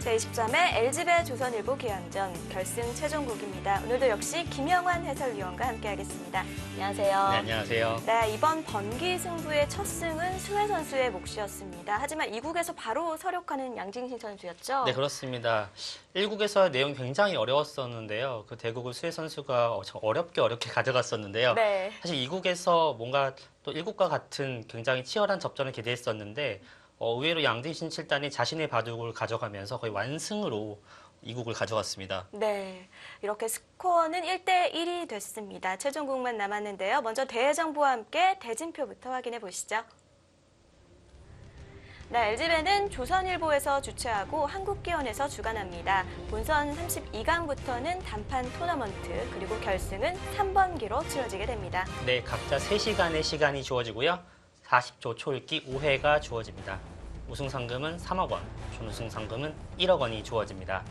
제23회 LG배 조선일보 기왕전 결승 최종국입니다. 오늘도 역시 김영환 해설위원과 함께하겠습니다. 안녕하세요. 네, 안녕하세요. 네, 이번 번기 승부의 첫 승은 수혜 선수의 몫이었습니다. 하지만 2국에서 바로 서력하는 양징신 선수였죠? 네, 그렇습니다. 1국에서 내용이 굉장히 어려웠었는데요. 그 대국을 수혜 선수가 어렵게 가져갔었는데요. 네. 사실 2국에서 뭔가 또 1국과 같은 굉장히 치열한 접전을 기대했었는데 의외로 양징신 7단이 자신의 바둑을 가져가면서 거의 완승으로 2국을 가져갔습니다. 네, 이렇게 스코어는 1대1이 됐습니다. 최종국만 남았는데요. 먼저 대정보와 함께 대진표부터 확인해 보시죠. 네, LG배는 조선일보에서 주최하고 한국기원에서 주관합니다. 본선 32강부터는 단판 토너먼트, 그리고 결승은 3번기로 치러지게 됩니다. 네, 각자 3시간의 시간이 주어지고요. 40조 초읽기 5회가 주어집니다. 우승 상금은 3억 원, 준우승 상금은 1억 원이 주어집니다.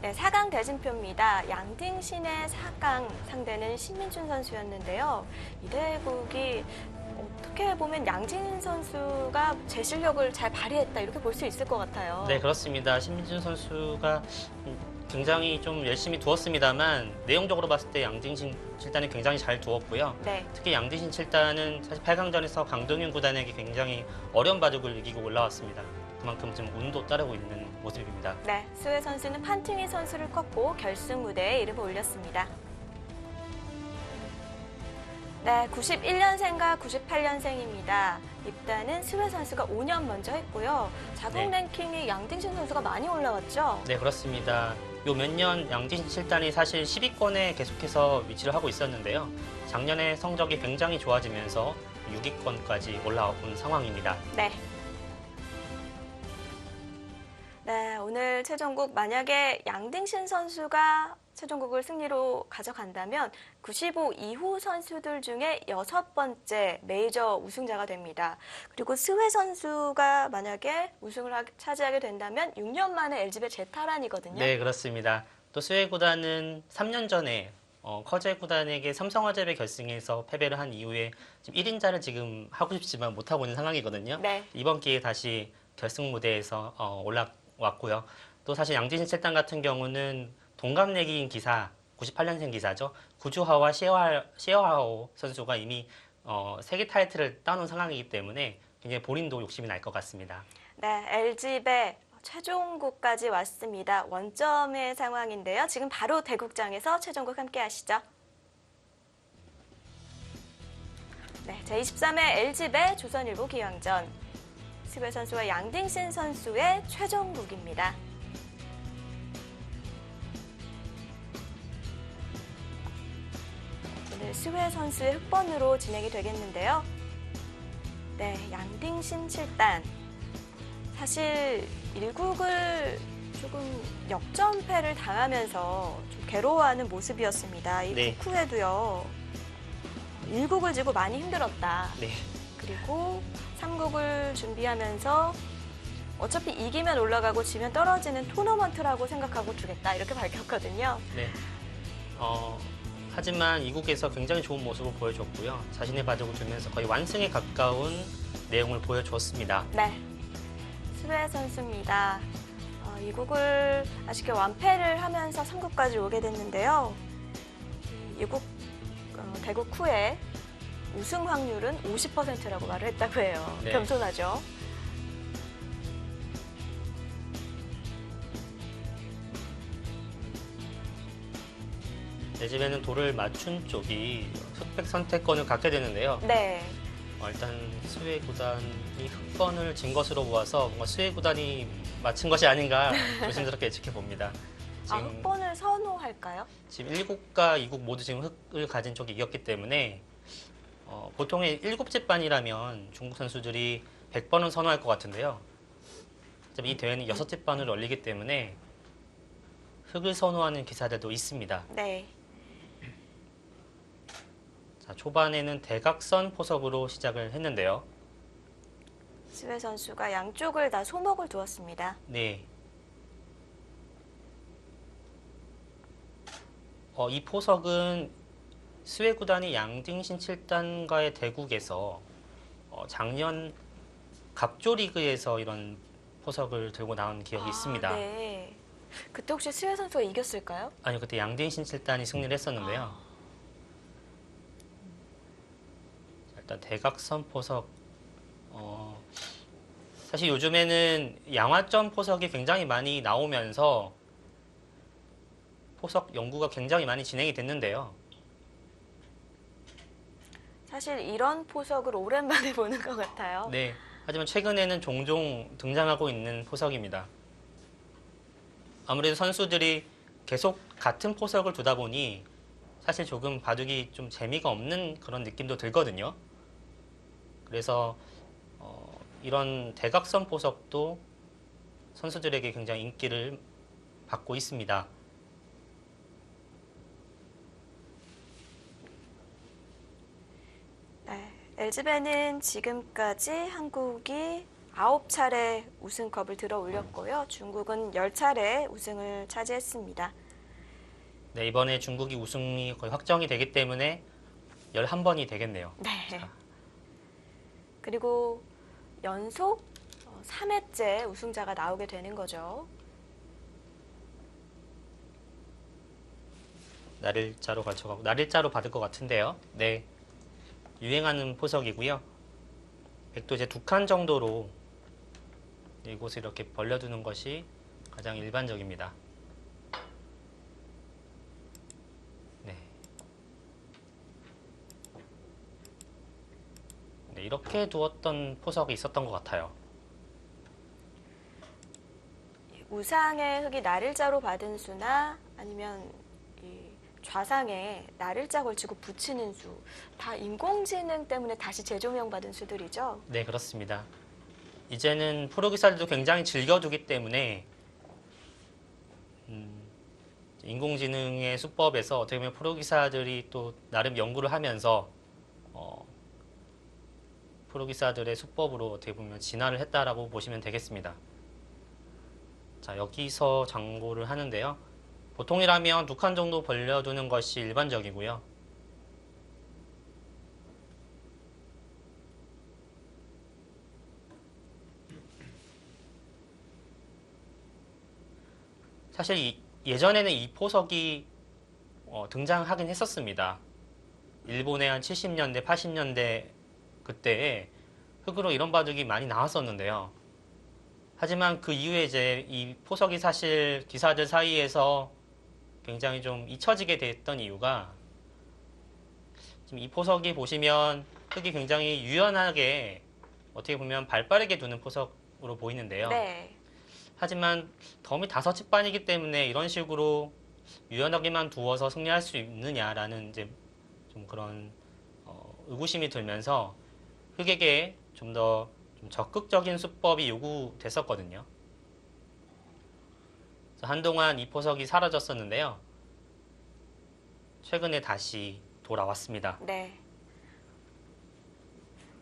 네, 4강 대진표입니다. 양딩신의 4강 상대는 신민준 선수였는데요. 이 대국이 어떻게 보면 양진 선수가 제 실력을 잘 발휘했다 이렇게 볼 수 있을 것 같아요. 네, 그렇습니다. 신민준 선수가 굉장히 좀 열심히 두었습니다만 내용적으로 봤을 때 양징신 7단이 굉장히 잘 두었고요. 네. 특히 양징신 7단은 사실 8강전에서 강동윤 구단에게 굉장히 어려운 바둑을 이기고 올라왔습니다. 그만큼 좀 운도 따르고 있는 모습입니다. 네, 수혜 선수는 판팅이 선수를 꺾고 결승 무대에 이름을 올렸습니다. 네, 91년생과 98년생입니다. 입단은 수혜 선수가 5년 먼저 했고요. 자국 네. 랭킹이 양딩신 선수가 많이 올라왔죠? 네, 그렇습니다. 요 몇 년 양징신 7단이 사실 10위권에 계속해서 위치를 하고 있었는데요. 작년에 성적이 굉장히 좋아지면서 6위권까지 올라온 상황입니다. 네. 네, 오늘 최종국 만약에 양딩신 선수가 최종국을 승리로 가져간다면 95 이후 선수들 중에 6번째 메이저 우승자가 됩니다. 그리고 스회 선수가 만약에 우승을 차지하게 된다면 6년 만에 LG배 재탈환이거든요. 네, 그렇습니다. 또 스웨 구단은 3년 전에 커제 구단에게 삼성화재배 결승에서 패배를 한 이후에 지금 1인자를 지금 하고 싶지만 못하고 있는 상황이거든요. 네. 이번 기회에 다시 결승 무대에서 올라왔고요. 또 사실 양진신 7단 같은 경우는 동갑내기인 기사, 98년생 기사죠. 구주하와 시어하오 선수가 이미 세계 타이틀을 따놓은 상황이기 때문에 굉장히 본인도 욕심이 날 것 같습니다. 네, LG배 최종국까지 왔습니다. 원점의 상황인데요. 지금 바로 대국장에서 최종국 함께 하시죠. 네, 제23회 LG배 조선일보 기왕전. 스웨 선수와 양딩신 선수의 최종국입니다. 오늘 스웨 선수의 흑번으로 진행이 되겠는데요. 네, 양딩신 7단. 사실 1국을 조금 역전패를 당하면서 좀 괴로워하는 모습이었습니다. 이 네. 국 후에도요. 1국을 지고 많이 힘들었다. 네. 그리고 3국을 준비하면서 어차피 이기면 올라가고 지면 떨어지는 토너먼트라고 생각하고 두겠다. 이렇게 밝혔거든요. 네. 하지만 2국에서 굉장히 좋은 모습을 보여줬고요. 자신의 바둑을 두면서 거의 완승에 가까운 내용을 보여줬습니다. 네. 스웨 선수입니다. 2국을 아쉽게 완패를 하면서 3국까지 오게 됐는데요. 2국 대국 후에 우승 확률은 50%라고 말을 했다고 해요. 네. 겸손하죠. 내 집에는 돌을 맞춘 쪽이 흑백 선택권을 갖게 되는데요. 네. 일단 수혜 구단이 흑번을 진 것으로 보아서 뭔가 수혜 구단이 맞춘 것이 아닌가 조심스럽게 예측해 봅니다. 흑번을 선호할까요? 지금 1국과 2국 모두 지금 흑을 가진 쪽이 이겼기 때문에 보통의 7째 반이라면 중국 선수들이 100번은 선호할 것 같은데요. 이 대회는 6째 반을 올리기 때문에 흑을 선호하는 기사들도 있습니다. 네. 자, 초반에는 대각선 포석으로 시작을 했는데요. 스웨 선수가 양쪽을 다 소목을 두었습니다. 네. 이 포석은 스웨 구단이 양딩신 7단과의 대국에서 작년 갑조 리그에서 이런 포석을 들고 나온 기억이 있습니다. 네. 그때 혹시 수혜 선수가 이겼을까요? 아니요, 그때 양딩신 7단이 승리를 했었는데요. 자, 일단 대각선 포석. 사실 요즘에는 양화점 포석이 굉장히 많이 나오면서 포석 연구가 굉장히 많이 진행이 됐는데요. 사실 이런 포석을 오랜만에 보는 것 같아요. 네. 하지만 최근에는 종종 등장하고 있는 포석입니다. 아무래도 선수들이 계속 같은 포석을 두다 보니 사실 조금 바둑이 좀 재미가 없는 그런 느낌도 들거든요. 그래서 이런 대각선 포석도 선수들에게 굉장히 인기를 받고 있습니다. 네. LG배는 지금까지 한국이 9차례 우승컵을 들어 올렸고요. 중국은 10차례 우승을 차지했습니다. 네, 이번에 중국이 우승이 거의 확정이 되기 때문에 11번이 되겠네요. 네. 자, 그리고 연속 3회째 우승자가 나오게 되는 거죠. 날일자로 걸쳐가고 날일자로 받을 것 같은데요. 네, 유행하는 포석이고요. 백도 이제 2칸 정도로 이곳을 이렇게 벌려두는 것이 가장 일반적입니다. 네. 네, 이렇게 두었던 포석이 있었던 것 같아요. 우상의 흙이 날일자로 받은 수나 아니면 이 좌상에 날일자 걸치고 붙이는 수, 다 인공지능 때문에 다시 재조명받은 수들이죠. 네, 그렇습니다. 이제는 프로기사들도 굉장히 즐겨두기 때문에 인공지능의 수법에서 어떻게 보면 프로기사들이 또 나름 연구를 하면서 프로기사들의 수법으로 어떻게 보면 진화를 했다라고 보시면 되겠습니다. 자, 여기서 장고를 하는데요. 보통이라면 2칸 정도 벌려두는 것이 일반적이고요. 사실 예전에는 이 포석이 등장하긴 했었습니다. 일본의 한 70년대, 80년대 그때에 흙으로 이런 바둑이 많이 나왔었는데요. 하지만 그 이후에 이제 이 포석이 사실 기사들 사이에서 굉장히 좀 잊혀지게 됐던 이유가 지금 이 포석이 보시면 흙이 굉장히 유연하게 어떻게 보면 발빠르게 두는 포석으로 보이는데요. 네. 하지만 덤이 5집반이기 때문에 이런 식으로 유연하게만 두어서 승리할 수 있느냐라는 이제 좀 그런 의구심이 들면서 흑에게 좀 더 적극적인 수법이 요구됐었거든요. 그래서 한동안 이 포석이 사라졌었는데요. 최근에 다시 돌아왔습니다. 네.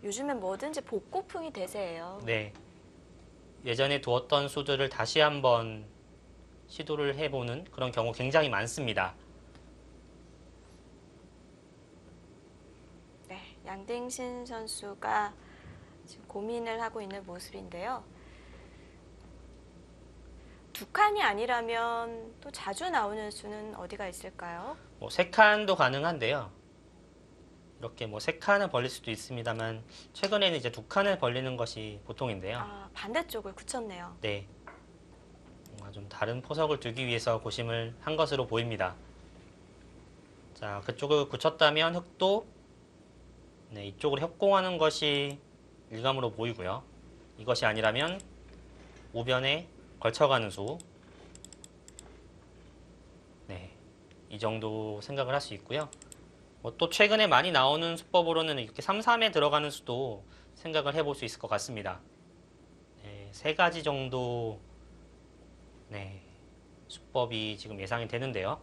요즘엔 뭐든지 복고풍이 대세예요. 네. 예전에 두었던 수들을 다시 한번 시도를 해보는 그런 경우 굉장히 많습니다. 네. 양딩신 선수가 지금 고민을 하고 있는 모습인데요. 2칸이 아니라면 또 자주 나오는 수는 어디가 있을까요? 뭐 3칸도 가능한데요. 이렇게 뭐 3칸을 벌릴 수도 있습니다만 최근에는 이제 2칸을 벌리는 것이 보통인데요. 아, 반대쪽을 굳혔네요. 네. 뭔가 좀 다른 포석을 두기 위해서 고심을 한 것으로 보입니다. 자, 그쪽을 굳혔다면 흙도 네, 이쪽으로 협공하는 것이 일감으로 보이고요. 이것이 아니라면 우변에 걸쳐가는 수. 네, 이 정도 생각을 할 수 있고요. 뭐 또 최근에 많이 나오는 수법으로는 이렇게 3-3에 들어가는 수도 생각을 해볼 수 있을 것 같습니다. 네, 3가지 정도 네, 수법이 지금 예상이 되는데요.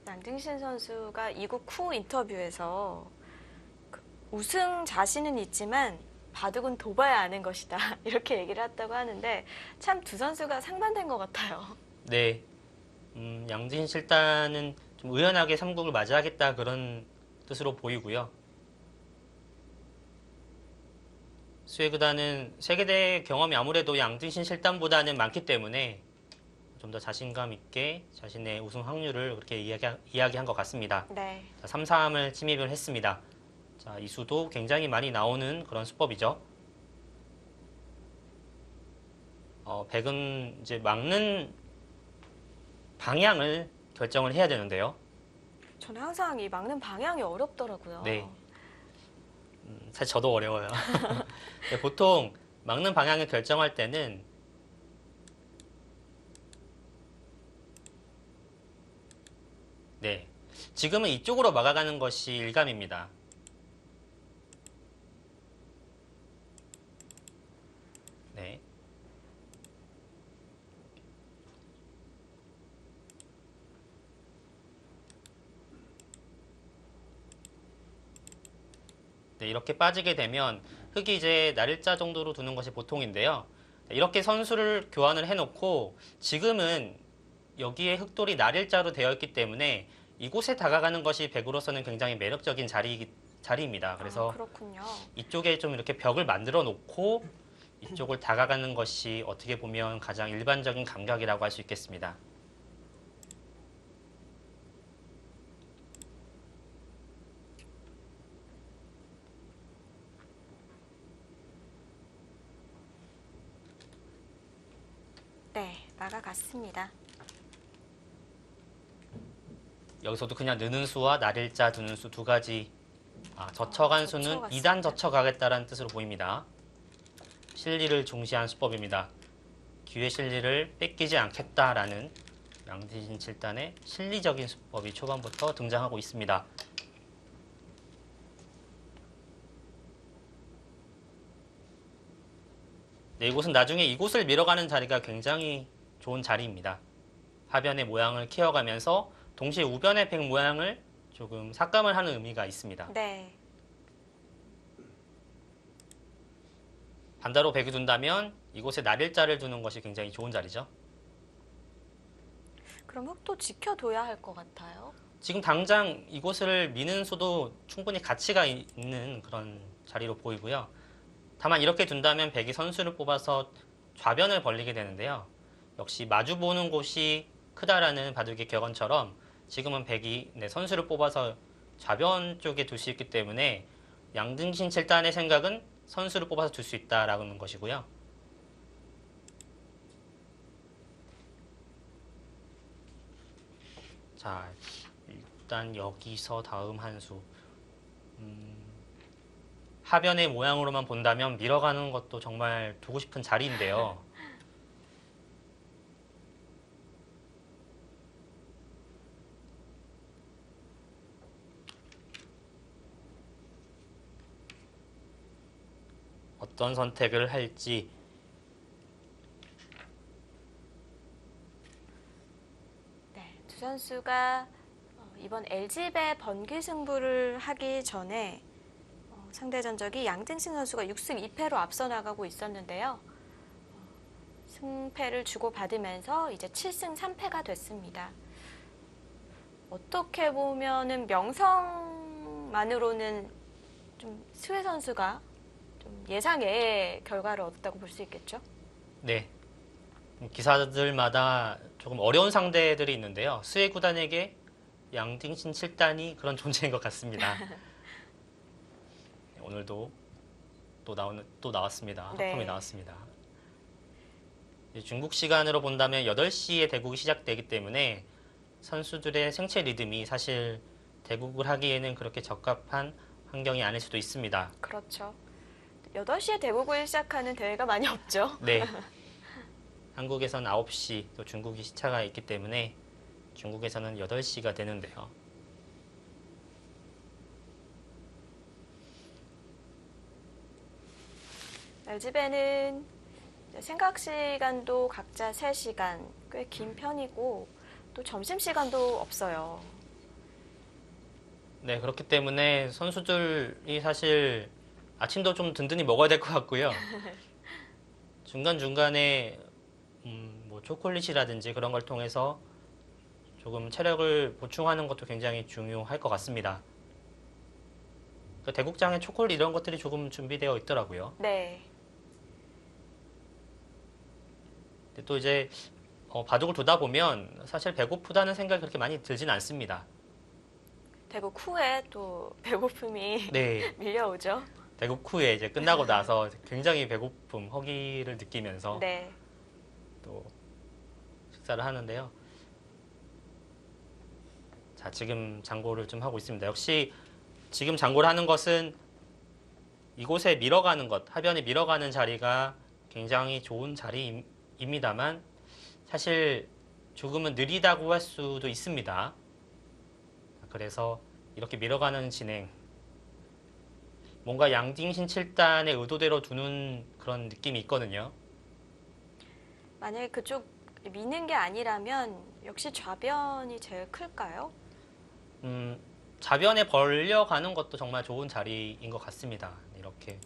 양딩신 선수가 이국 후 인터뷰에서 우승 자신은 있지만 바둑은 둬봐야 아는 것이다 이렇게 얘기를 했다고 하는데 참 두 선수가 상반된 것 같아요. 네, 양진 실단은 좀 의연하게 3국을 맞이하겠다 그런 뜻으로 보이고요. 수혜구단은 세계대회 경험이 아무래도 양등신 실단보다는 많기 때문에 좀 더 자신감 있게 자신의 우승 확률을 그렇게 이야기한 것 같습니다. 네. 자, 3-3을 침입을 했습니다. 자, 이 수도 굉장히 많이 나오는 그런 수법이죠. 백은 이제 막는 방향을 결정을 해야 되는데요. 저는 항상 이 막는 방향이 어렵더라고요. 네. 사실 저도 어려워요. 네, 보통 막는 방향을 결정할 때는 네, 지금은 이쪽으로 막아가는 것이 일감입니다. 네. 네, 이렇게 빠지게 되면 흙이 이제 날일자 정도로 두는 것이 보통인데요. 이렇게 선수를 교환을 해놓고 지금은 여기에 흙돌이 날일자로 되어 있기 때문에 이곳에 다가가는 것이 백으로서는 굉장히 매력적인 자리입니다. 그래서 그렇군요. 이쪽에 좀 이렇게 벽을 만들어 놓고 이쪽을 다가가는 것이 어떻게 보면 가장 일반적인 감각이라고 할 수 있겠습니다. 네, 막아갔습니다. 여기서도 그냥 느는 수와 날일자 두는 수 두 가지 젖혀간 수는 젖혀갔습니다. 2단 젖혀가겠다라는 뜻으로 보입니다. 실리를 중시한 수법입니다. 기회 실리를 뺏기지 않겠다라는 양등신 7단의 실리적인 수법이 초반부터 등장하고 있습니다. 네, 이곳은 나중에 이곳을 밀어가는 자리가 굉장히 좋은 자리입니다. 하변의 모양을 키워가면서 동시에 우변의 백 모양을 조금 삭감을 하는 의미가 있습니다. 네. 반대로 백이 둔다면 이곳에 날일자를 두는 것이 굉장히 좋은 자리죠. 그럼 흙도 지켜둬야 할 것 같아요. 지금 당장 이곳을 미는 수도 충분히 가치가 있는 그런 자리로 보이고요. 다만 이렇게 둔다면 백이 선수를 뽑아서 좌변을 벌리게 되는데요. 역시 마주보는 곳이 크다라는 바둑의 격언처럼 지금은 백이 선수를 뽑아서 좌변 쪽에 둘 수 있기 때문에 양등신 7단의 생각은 선수를 뽑아서 둘 수 있다라는 것이고요. 자, 일단 여기서 다음 한 수. 하변의 모양으로만 본다면 밀어가는 것도 정말 두고 싶은 자리인데요. 어떤 선택을 할지. 네, 두 선수가 이번 LG배 번귀 승부를 하기 전에 상대 전적이 양등신 선수가 6승 2패로 앞서 나가고 있었는데요. 승패를 주고받으면서 이제 7승 3패가 됐습니다. 어떻게 보면은 명성만으로는 좀 스웨 선수가 좀 예상외의 결과를 얻었다고 볼 수 있겠죠? 네. 기사들마다 조금 어려운 상대들이 있는데요. 스웨 구단에게 양등신 7단이 그런 존재인 것 같습니다. 오늘도 또 나왔습니다. 네. 합품이 나왔습니다. 중국 시간으로 본다면 8시에 대국이 시작되기 때문에 선수들의 생체 리듬이 사실 대국을 하기에는 그렇게 적합한 환경이 아닐 수도 있습니다. 그렇죠. 8시에 대국을 시작하는 대회가 많이 없죠. 네. 한국에서는 9시, 또 중국이 시차가 있기 때문에 중국에서는 8시가 되는데요. LG배는 생각 시간도 각자 3시간, 꽤 긴 편이고 또 점심시간도 없어요. 네, 그렇기 때문에 선수들이 사실 아침도 좀 든든히 먹어야 될 것 같고요. 중간중간에 뭐 초콜릿이라든지 그런 걸 통해서 조금 체력을 보충하는 것도 굉장히 중요할 것 같습니다. 그 대국장에 초콜릿 이런 것들이 조금 준비되어 있더라고요. 네. 근데 또 이제 바둑을 두다 보면 사실 배고프다는 생각이 그렇게 많이 들진 않습니다. 대국 후에 또 배고픔이 네, 밀려오죠. 대국 후에 이제 끝나고 나서 굉장히 배고픔, 허기를 느끼면서 네. 또 식사를 하는데요. 자, 지금 장고를 좀 하고 있습니다. 역시 지금 장고를 하는 것은 이곳에 밀어가는 것, 하변에 밀어가는 자리가 굉장히 좋은 자리입니다만 사실 조금은 느리다고 할 수도 있습니다. 그래서 이렇게 밀어가는 진행, 뭔가 양딩신 7단의 의도대로 두는 그런 느낌이 있거든요. 만약에 그쪽 미는 게 아니라면 역시 좌변이 제일 클까요? 좌변에 벌려가는 것도 정말 좋은 자리인 것 같습니다. 이렇게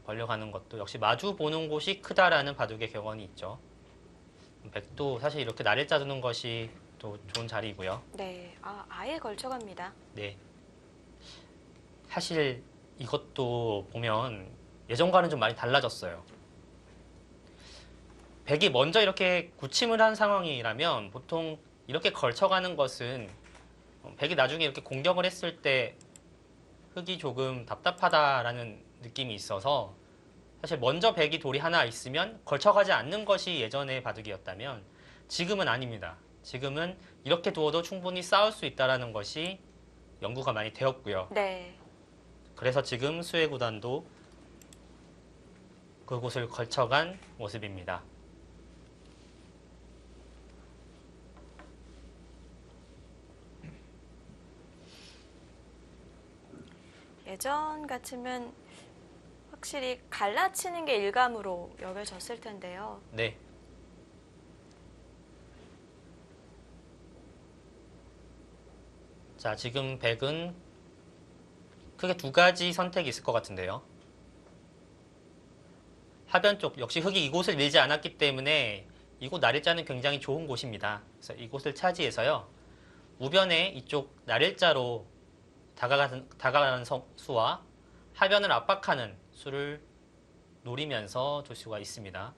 벌려가는 것도 역시 마주 보는 곳이 크다라는 바둑의 격언이 있죠. 백도 사실 이렇게 나를 짜두는 것이 또 좋은 자리이고요. 네. 아예 걸쳐갑니다. 네. 사실 이것도 보면 예전과는 좀 많이 달라졌어요. 백이 먼저 이렇게 굳힘을 한 상황이라면 보통 이렇게 걸쳐가는 것은 백이 나중에 이렇게 공격을 했을 때 흙이 조금 답답하다라는 느낌이 있어서 사실 먼저 백이 돌이 하나 있으면 걸쳐가지 않는 것이 예전의 바둑이었다면 지금은 아닙니다. 지금은 이렇게 두어도 충분히 싸울 수 있다는 것이 연구가 많이 되었고요. 네. 그래서 지금 수혜 구단도 그곳을 걸쳐간 모습입니다. 예전 같으면 확실히 갈라치는 게 일감으로 여겨졌을 텐데요. 네. 자, 지금 백은 크게 두 가지 선택이 있을 것 같은데요. 하변 쪽 역시 흙이 이곳을 밀지 않았기 때문에 이곳 나릴자는 굉장히 좋은 곳입니다. 그래서 이곳을 차지해서요. 우변에 이쪽 나릴자로 다가가는 수와 하변을 압박하는 수를 노리면서 둘 수가 있습니다.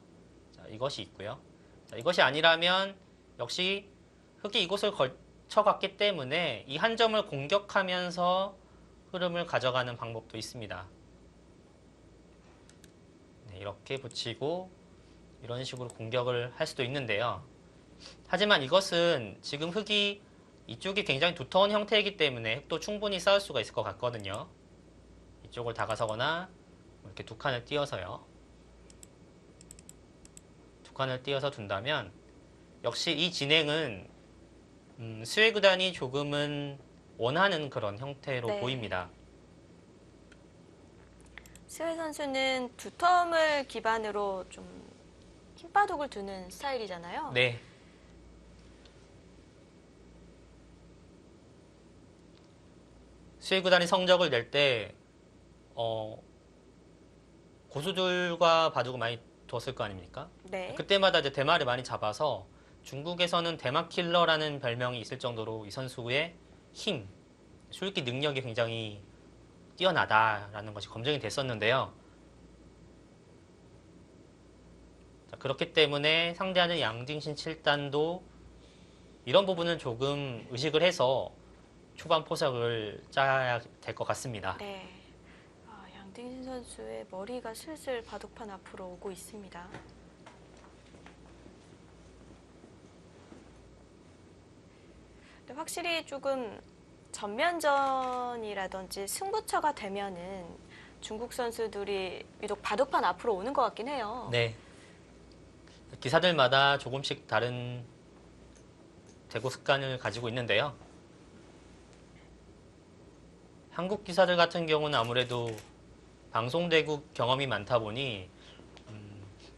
자, 이것이 있고요. 자, 이것이 아니라면 역시 흙이 이곳을 거쳐갔기 때문에 이 한 점을 공격하면서 흐름을 가져가는 방법도 있습니다. 네, 이렇게 붙이고 이런 식으로 공격을 할 수도 있는데요. 하지만 이것은 지금 흙이 이쪽이 굉장히 두터운 형태이기 때문에 흙도 충분히 쌓을 수가 있을 것 같거든요. 이쪽을 다가서거나 이렇게 두 칸을 띄어서요. 두 칸을 띄어서 둔다면 역시 이 진행은 수혜 구단이 조금은 원하는 그런 형태로 네. 보입니다. 스웨 선수는 두텀을 기반으로 좀 흰바둑을 두는 스타일이잖아요. 네. 수혜 구단이 성적을 낼 때 고수들과 바둑을 많이 뒀을 거 아닙니까? 네. 그때마다 이제 대마를 많이 잡아서 중국에서는 대마 킬러라는 별명이 있을 정도로 이 선수의 힘, 술기 능력이 굉장히 뛰어나다라는 것이 검증이 됐었는데요. 자, 그렇기 때문에 상대하는 양딩신 7단도 이런 부분은 조금 의식을 해서 초반 포석을 짜야 될 것 같습니다. 네. 양딩신 선수의 머리가 슬슬 바둑판 앞으로 오고 있습니다. 근데 확실히 조금 전면전이라든지 승부처가 되면은 중국 선수들이 유독 바둑판 앞으로 오는 것 같긴 해요. 네. 기사들마다 조금씩 다른 대구 습관을 가지고 있는데요. 한국 기사들 같은 경우는 아무래도 방송대국 경험이 많다 보니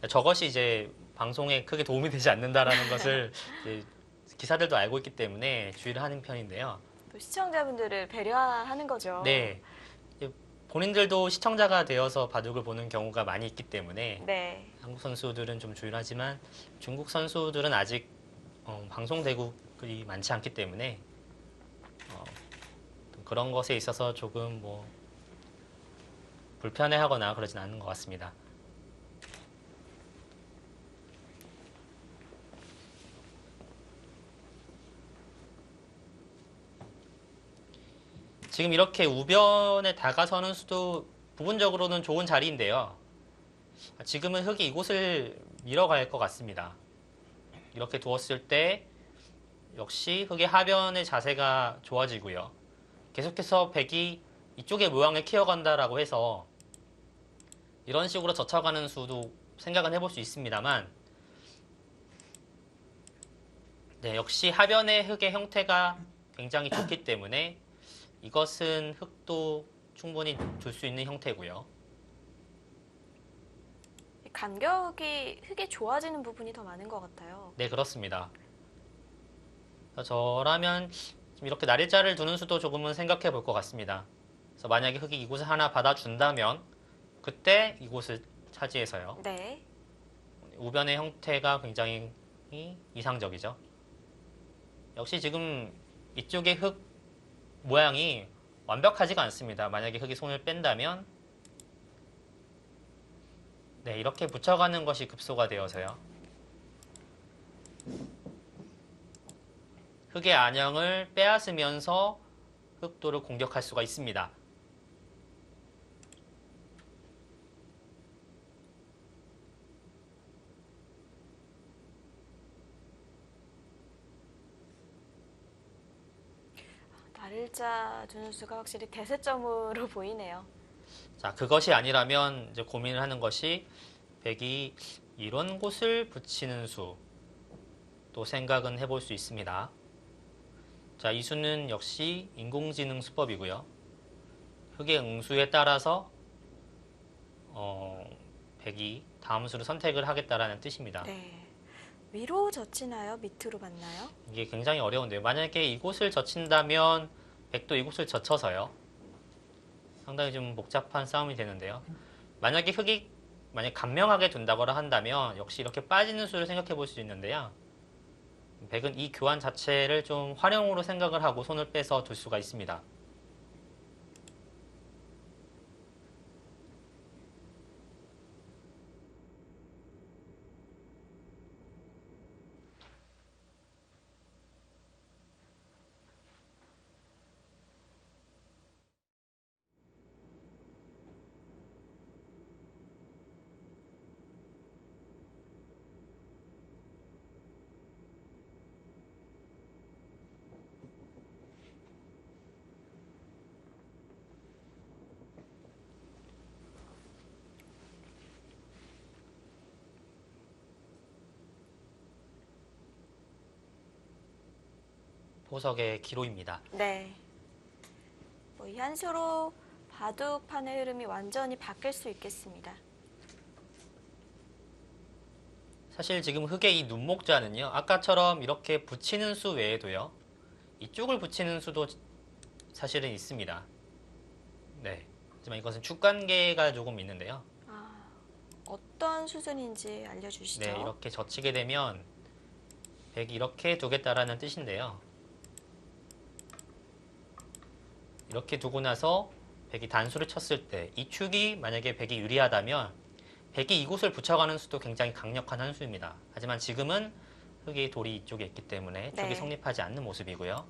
저것이 이제 방송에 크게 도움이 되지 않는다라는 것을 이제 기사들도 알고 있기 때문에 주의를 하는 편인데요. 또 시청자분들을 배려하는 거죠. 네. 본인들도 시청자가 되어서 바둑을 보는 경우가 많이 있기 때문에 네. 한국 선수들은 좀 주의를 하지만 중국 선수들은 아직 방송대국 그리 많지 않기 때문에 그런 것에 있어서 조금 뭐 불편해하거나 그러진 않는 것 같습니다. 지금 이렇게 우변에 다가서는 수도 부분적으로는 좋은 자리인데요. 지금은 흑이 이곳을 밀어갈 것 같습니다. 이렇게 두었을 때 역시 흑의 하변의 자세가 좋아지고요. 계속해서 백이 이쪽의 모양을 키워간다라고 해서 이런 식으로 젖혀가는 수도 생각은 해볼 수 있습니다만, 네, 역시 하변의 흑의 형태가 굉장히 좋기 때문에 이것은 흑도 충분히 줄 수 있는 형태고요. 간격이 흙이 좋아지는 부분이 더 많은 것 같아요. 네, 그렇습니다. 저라면 지금 이렇게 날일자를 두는 수도 조금은 생각해 볼 것 같습니다. 그래서 만약에 흑이 이곳을 하나 받아준다면 그때 이곳을 차지해서요. 네. 우변의 형태가 굉장히 이상적이죠. 역시 지금 이쪽의 흑 모양이 완벽하지가 않습니다. 만약에 흑이 손을 뺀다면 네, 이렇게 붙여가는 것이 급소가 되어서요. 흑의 안형을 빼앗으면서 흑도를 공격할 수가 있습니다. 날일자 두는 수가 확실히 대세점으로 보이네요. 자, 그것이 아니라면 이제 고민을 하는 것이 백이 이런 곳을 붙이는 수도 생각은 해볼 수 있습니다. 자, 이 수는 역시 인공지능 수법이고요. 흑의 응수에 따라서 백이 다음 수를 선택을 하겠다라는 뜻입니다. 네. 위로 젖히나요? 밑으로 맞나요? 이게 굉장히 어려운데요. 만약에 이곳을 젖힌다면 백도 이곳을 젖혀서요. 상당히 좀 복잡한 싸움이 되는데요. 만약에 흑이 간명하게 둔다거나 한다면 역시 이렇게 빠지는 수를 생각해 볼 수 있는데요. 백은 이 교환 자체를 좀 활용으로 생각을 하고 손을 빼서 둘 수가 있습니다. 보석의 기로입니다. 네. 이 한 수로 바둑판의 흐름이 완전히 바뀔 수 있겠습니다. 사실 지금 흑의 이 눈목자는요. 아까처럼 이렇게 붙이는 수 외에도요. 이쪽을 붙이는 수도 사실은 있습니다. 네. 하지만 이것은 축관계가 조금 있는데요. 어떤 수준인지 알려주시죠. 네, 이렇게 젖히게 되면 백이 이렇게 두겠다라는 뜻인데요. 이렇게 두고 나서 백이 단수를 쳤을 때 이 축이 만약에 백이 유리하다면 백이 이곳을 붙여가는 수도 굉장히 강력한 한 수입니다. 하지만 지금은 흑의 돌이 이쪽에 있기 때문에 네. 축이 성립하지 않는 모습이고요.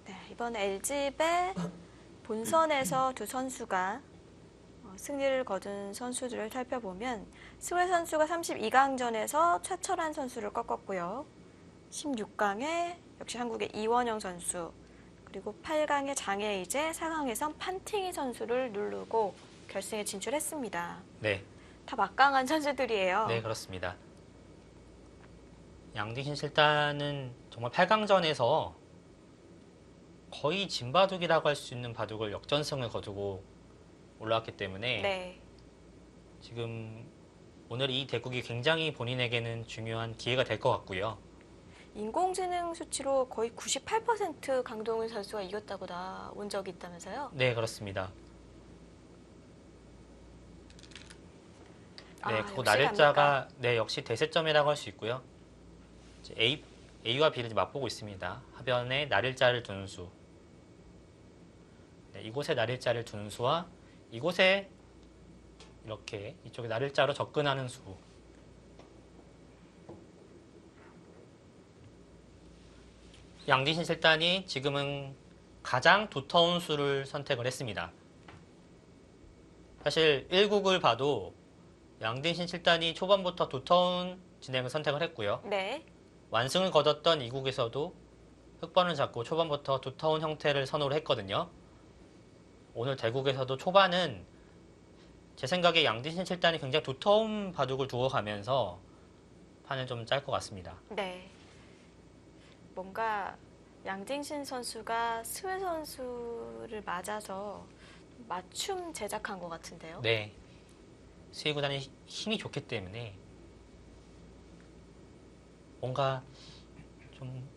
네, 이번 LG배 본선에서 두 선수가 승리를 거둔 선수들을 살펴보면 승우 선수가 32강전에서 최철한 선수를 꺾었고요. 16강에 역시 한국의 이원영 선수, 그리고 8강의 장혜이제, 4강에선 판팅이 선수를 누르고 결승에 진출했습니다. 네, 다 막강한 선수들이에요. 네 그렇습니다. 양딩신 실단은 정말 8강전에서 거의 진바둑이라고 할 수 있는 바둑을 역전승을 거두고 올라왔기 때문에 네. 지금 오늘 이 대국이 굉장히 본인에게는 중요한 기회가 될 것 같고요. 인공지능 수치로 거의 98% 강동윤 선수가 이겼다고 나온 적이 있다면서요? 네, 그렇습니다. 네, 그리고 역시 갑니까? 날일자가 네, 역시 대세점이라고 할 수 있고요. 이제 A와 B를 맛보고 있습니다. 하변에 날일자를 두는 수. 네, 이곳에 날일자를 두는 수와 이곳에 이렇게 이쪽에 날일자로 접근하는 수. 양디신 실단이 지금은 가장 두터운 수를 선택을 했습니다. 사실 1국을 봐도 양딩신 7단이 초반부터 두터운 진행을 선택을 했고요. 네. 완승을 거뒀던 2국에서도 흑번을 잡고 초반부터 두터운 형태를 선호를 했거든요. 오늘 대국에서도 초반은 제 생각에 양딩신 7단이 굉장히 두터운 바둑을 두어 가면서 판은 좀 짤 것 같습니다. 네. 뭔가 양딩신 선수가 스웨 선수를 맞아서 맞춤 제작한 것 같은데요. 네. 수의 구단이 힘이 좋기 때문에 뭔가 좀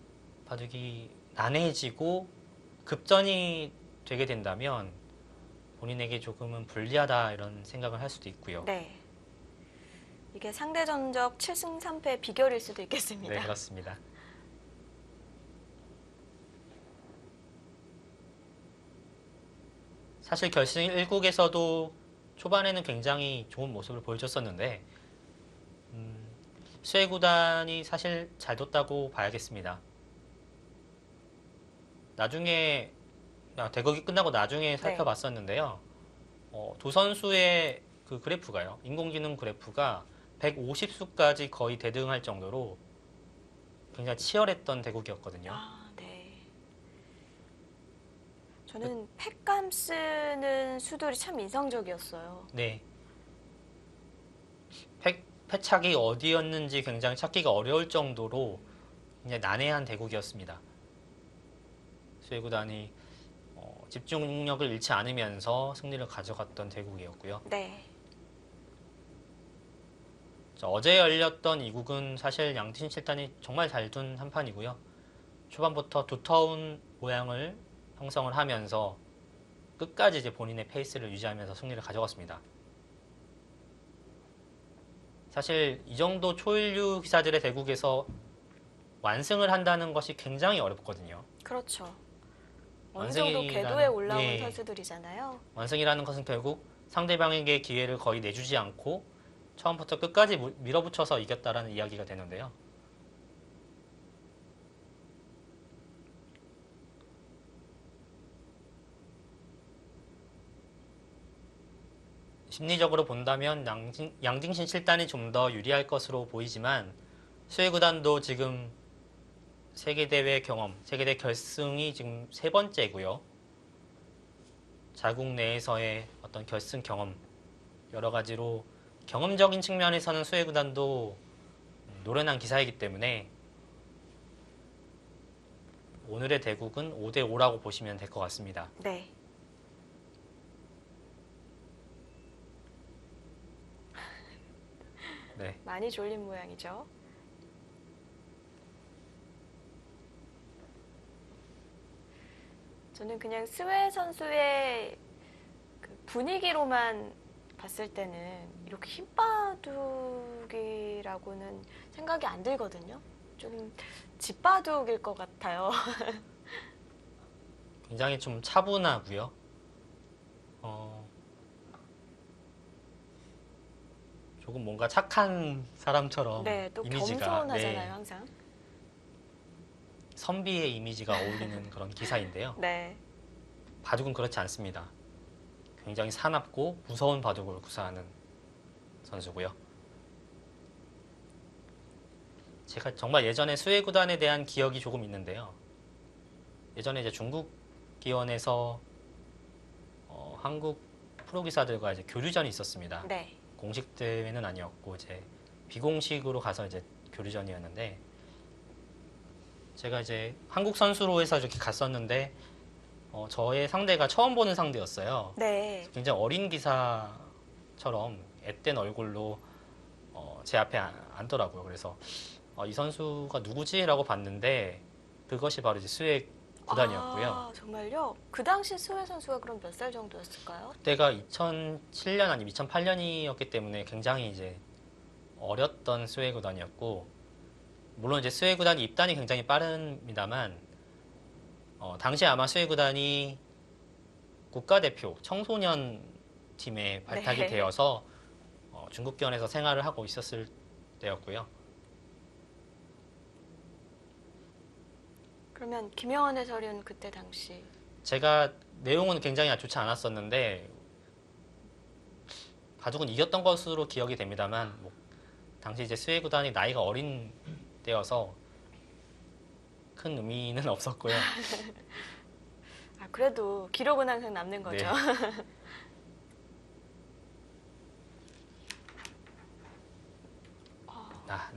바둑이 난해해지고 급전이 되게 된다면 본인에게 조금은 불리하다 이런 생각을 할 수도 있고요. 네. 이게 상대 전적 7승 3패 비결일 수도 있겠습니다. 네, 그렇습니다. 사실 결승 1국에서도 초반에는 굉장히 좋은 모습을 보여줬었는데 수혜 구단이 사실 잘 뒀다고 봐야겠습니다. 나중에 대국이 끝나고 나중에 살펴봤었는데요. 두 선수의 그 그래프가요. 인공지능 그래프가 150수까지 거의 대등할 정도로 굉장히 치열했던 대국이었거든요. 아, 네. 저는 팩감 쓰는 수들이 참 인상적이었어요. 네. 패착이 어디였는지 굉장히 찾기가 어려울 정도로 굉장히 난해한 대국이었습니다. 수혜 구단이 집중력을 잃지 않으면서 승리를 가져갔던 대국이었고요. 네. 어제 열렸던 이 국은 사실 양팀 실단이 정말 잘 둔 한 판이고요. 초반부터 두터운 모양을 형성을 하면서 끝까지 이제 본인의 페이스를 유지하면서 승리를 가져갔습니다. 사실 이 정도 초일류 기사들의 대국에서 완승을 한다는 것이 굉장히 어렵거든요. 그렇죠. 어느 정도 궤도에 올라온 선수들이잖아요. 완승이라는 것은 결국 상대방에게 기회를 거의 내주지 않고 처음부터 끝까지 밀어붙여서 이겼다라는 이야기가 되는데요. 심리적으로 본다면 양딩신 7단이 좀 더 유리할 것으로 보이지만 수혜 구단도 지금 세계대회 경험, 세계대 결승이 지금 세 번째고요. 자국 내에서의 어떤 결승 경험, 여러 가지로 경험적인 측면에서는 수혜 구단도 노련한 기사이기 때문에 오늘의 대국은 5대5라고 보시면 될 것 같습니다. 네. 네. 많이 졸린 모양이죠. 저는 그냥 스웨 선수의 그 분위기로만 봤을 때는 이렇게 흰바둑이라고는 생각이 안 들거든요. 좀 집바둑일 것 같아요. 굉장히 좀 차분하고요. 조금 뭔가 착한 사람처럼 네, 또 이미지가 겸손하잖아요, 항상. 선비의 이미지가 어울리는 그런 기사인데요. 네. 바둑은 그렇지 않습니다. 굉장히 사납고 무서운 바둑을 구사하는 선수고요. 제가 정말 예전에 수혜 구단에 대한 기억이 조금 있는데요. 예전에 이제 중국 기원에서 한국 프로기사들과 이제 교류전이 있었습니다. 네. 공식 대회는 아니었고 이제 비공식으로 가서 이제 교류전이었는데 제가 이제 한국 선수로 해서 이렇게 갔었는데 저의 상대가 처음 보는 상대였어요. 네. 굉장히 어린 기사처럼 앳된 얼굴로 제 앞에 앉더라고요. 그래서 이 선수가 누구지라고 봤는데 그것이 바로 이제 수혜 구단이었고요. 아, 정말요? 그 당시 수혜 선수가 그럼 몇 살 정도였을까요? 그때가 2007년 아니면 2008년이었기 때문에 굉장히 이제 어렸던 스웨 구단이었고, 물론 이제 스웨 구단이 입단이 굉장히 빠릅니다만, 당시 아마 스웨 구단이 국가대표 청소년 팀에 발탁이 네. 되어서 중국견에서 생활을 하고 있었을 때였고요. 그러면 김영원 해설위원 그때 당시 제가 내용은 굉장히 좋지 않았었는데 바둑은 이겼던 것으로 기억이 됩니다만, 뭐, 당시 이제 스웨 구단이 나이가 어린 때여서 큰 의미는 없었고요. 아, 그래도 기록은 항상 남는 거죠.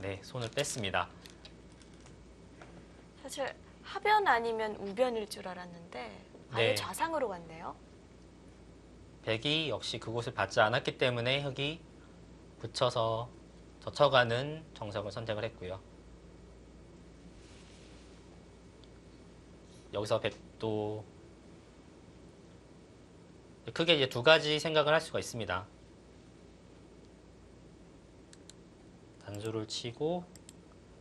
네. 네, 손을 뺐습니다. 사실 하변 아니면 우변일 줄 알았는데 아예 네. 좌상으로 갔네요. 백이 역시 그곳을 받지 않았기 때문에 흑이 붙여서 젖혀가는 정석을 선택을 했고요. 여기서 백도 크게 이제 두 가지 생각을 할 수가 있습니다. 단수를 치고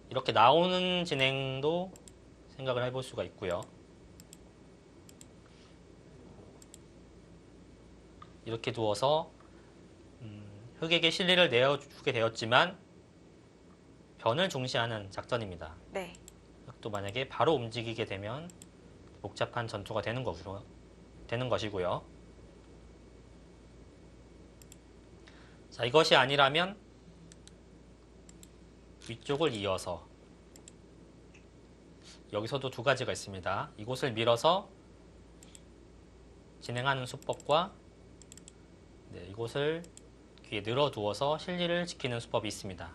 이렇게 나오는 진행도 생각을 해볼 수가 있고요. 이렇게 두어서 흑에게 실리를 내어주게 되었지만 변을 중시하는 작전입니다. 네. 흑도 만약에 바로 움직이게 되면 복잡한 전투가 되는 것이고요. 자, 이것이 아니라면 위쪽을 이어서 여기서도 두 가지가 있습니다. 이곳을 밀어서 진행하는 수법과 이곳을 귀에 늘어두어서 실리를 지키는 수법이 있습니다.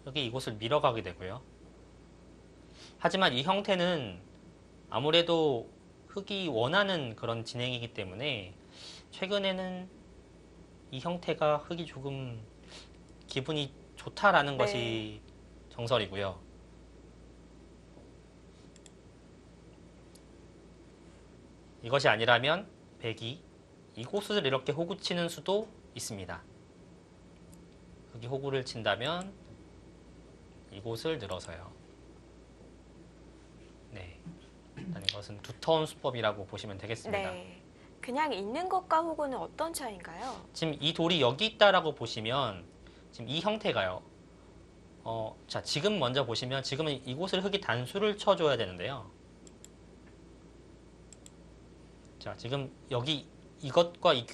여기 이곳을 밀어가게 되고요. 하지만 이 형태는 아무래도 흑이 원하는 그런 진행이기 때문에 최근에는 이 형태가 흑이 조금 기분이 좋다라는 네. 것이 정설이고요. 이것이 아니라면 백이 이곳을 이렇게 호구 치는 수도 있습니다. 흑이 호구를 친다면 이곳을 늘어서요. 네, 일단 이것은 두터운 수법이라고 보시면 되겠습니다. 네. 그냥 있는 것과 호구는 어떤 차이인가요? 지금 이 돌이 여기 있다라고 보시면 지금 이 형태가요. 자, 지금 먼저 보시면 지금은 이곳을 흑이 단수를 쳐줘야 되는데요. 자, 지금 여기 이것과 이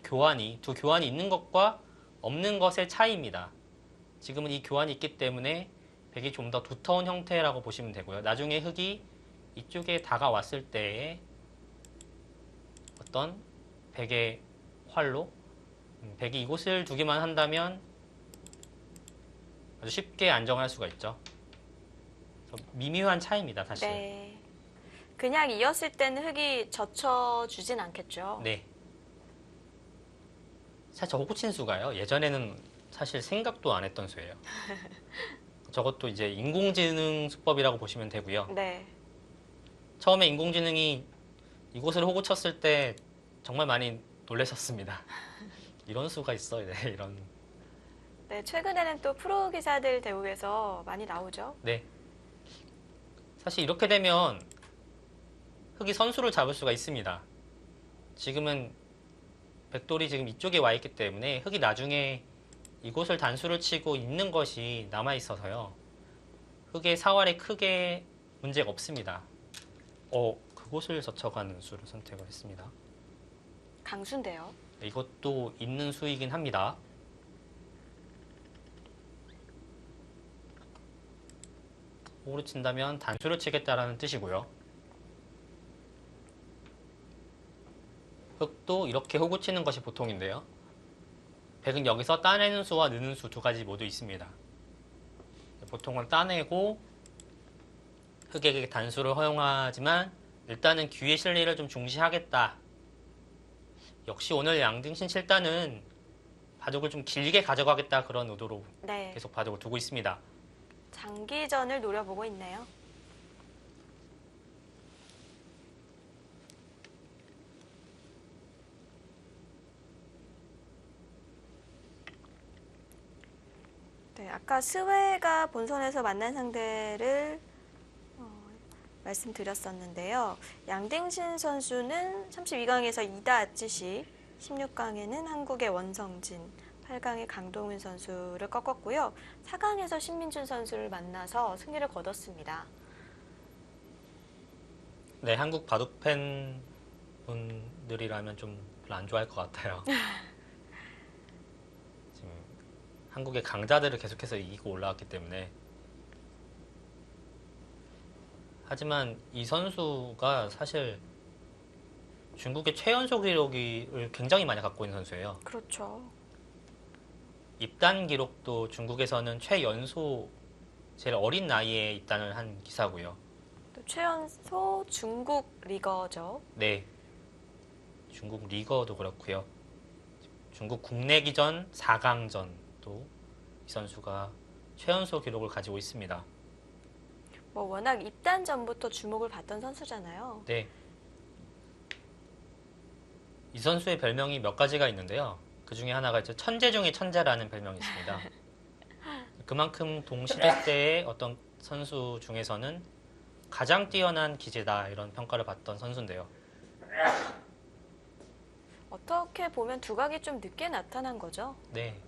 교환이 두 교환이 있는 것과 없는 것의 차이입니다. 지금은 이 교환이 있기 때문에 백이 좀 더 두터운 형태라고 보시면 되고요. 나중에 흑이 이쪽에 다가왔을 때에 어떤 백의 활로 백이 이곳을 두기만 한다면 아주 쉽게 안정할 수가 있죠. 미묘한 차이입니다, 사실. 네. 그냥 이었을 때는 흑이 젖혀주진 않겠죠. 네. 사실 저 호구친 수가요. 예전에는 사실 생각도 안 했던 수예요. 저것도 이제 인공지능 수법이라고 보시면 되고요. 네. 처음에 인공지능이 이곳을 호구 쳤을 때 정말 많이 놀라셨습니다. 이런 수가 있어요. 네, 이런. 네, 최근에는 또 프로 기사들 대우에서 많이 나오죠. 네. 사실 이렇게 되면 흑이 선수를 잡을 수가 있습니다. 지금은 백돌이 지금 이쪽에 와 있기 때문에 흑이 나중에 이곳을 단수를 치고 있는 것이 남아 있어서요. 흑의 사활에 크게 문제가 없습니다. 그곳을 젖혀가는 수를 선택을 했습니다. 강수인데요. 이것도 있는 수이긴 합니다. 호구를 친다면 단수를 치겠다라는 뜻이고요. 흑도 이렇게 호구 치는 것이 보통인데요. 백은 여기서 따내는 수와 느는 수 두 가지 모두 있습니다. 보통은 따내고 흑에게 단수를 허용하지만 일단은 귀의 실리를 좀 중시하겠다. 역시 오늘 양등신 7단은 바둑을 좀 길게 가져가겠다 그런 의도로 네. 계속 바둑을 두고 있습니다. 장기전을 노려보고 있네요. 네, 아까 스웨가 본선에서 만난 상대를 말씀드렸었는데요. 양딩신 선수는 32강에서 이다 아찌시, 16강에는 한국의 원성진, 8강에 강동윤 선수를 꺾었고요. 4강에서 신민준 선수를 만나서 승리를 거뒀습니다. 네, 한국 바둑 팬 분들이라면 좀 별로 안 좋아할 것 같아요. 지금 한국의 강자들을 계속해서 이기고 올라왔기 때문에. 하지만 이 선수가 사실 중국의 최연소 기록을 굉장히 많이 갖고 있는 선수예요. 그렇죠. 입단 기록도 중국에서는 최연소, 제일 어린 나이에 입단을 한 기사고요. 또 최연소 중국 리거죠. 네, 중국 리거도 그렇고요. 중국 국내기전 4강전도 이 선수가 최연소 기록을 가지고 있습니다. 뭐 워낙 입단 전부터 주목을 받던 선수잖아요. 네, 이 선수의 별명이 몇 가지가 있는데요. 그 중에 하나가 이제 천재 중의 천재라는 별명이 있습니다. 그만큼 동시대 때의 어떤 선수 중에서는 가장 뛰어난 기재다 이런 평가를 받던 선수인데요. 어떻게 보면 두각이 좀 늦게 나타난 거죠. 네.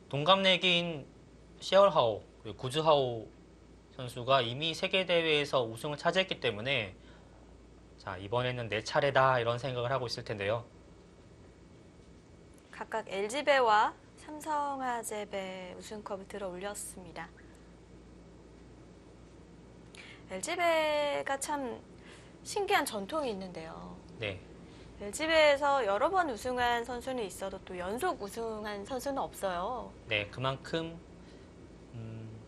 동갑내기인 시얼하오 그리고 구즈하오 선수가 이미 세계대회에서 우승을 차지했기 때문에 자, 이번에는 내 차례다 이런 생각을 하고 있을 텐데요. 각각 LG배와 삼성화재배 우승컵을 들어 올렸습니다. LG배가 참 신기한 전통이 있는데요. 네. LG배에서 여러 번 우승한 선수는 있어도 또 연속 우승한 선수는 없어요. 네, 그만큼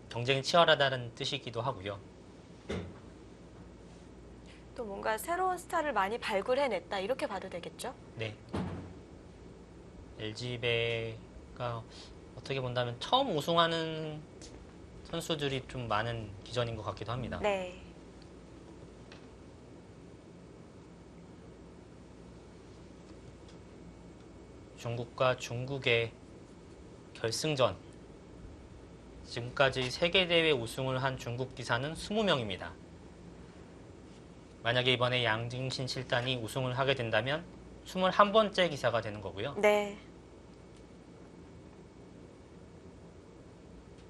경쟁이 치열하다는 뜻이기도 하고요. 또 뭔가 새로운 스타를 많이 발굴해냈다 이렇게 봐도 되겠죠? 네. LG배가 어떻게 본다면 처음 우승하는 선수들이 좀 많은 기전인 것 같기도 합니다. 네. 중국과 중국의 결승전. 지금까지 세계대회 우승을 한 중국 기사는 20명입니다. 만약에 이번에 양딩신 칠단이 우승을 하게 된다면 21번째 기사가 되는 거고요. 네.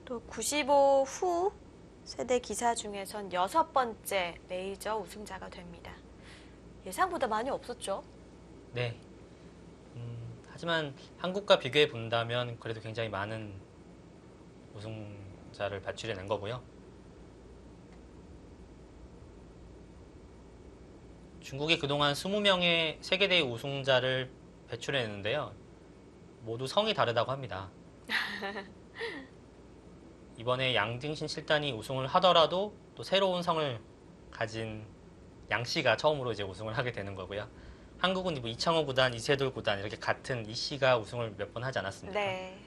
또 95 후 세대 기사 중에선 6번째 메이저 우승자가 됩니다. 예상보다 많이 없었죠? 네. 하지만 한국과 비교해 본다면 그래도 굉장히 많은 우승자를 배출해낸 거고요. 중국이 그동안 20명의 세계대회 우승자를 배출해냈는데요. 모두 성이 다르다고 합니다. 이번에 양딩신 칠단이 우승을 하더라도 또 새로운 성을 가진 양 씨가 처음으로 이제 우승을 하게 되는 거고요. 한국은 뭐 이창호 구단, 이세돌 구단 이렇게 같은 이 씨가 우승을 몇 번 하지 않았습니까? 네.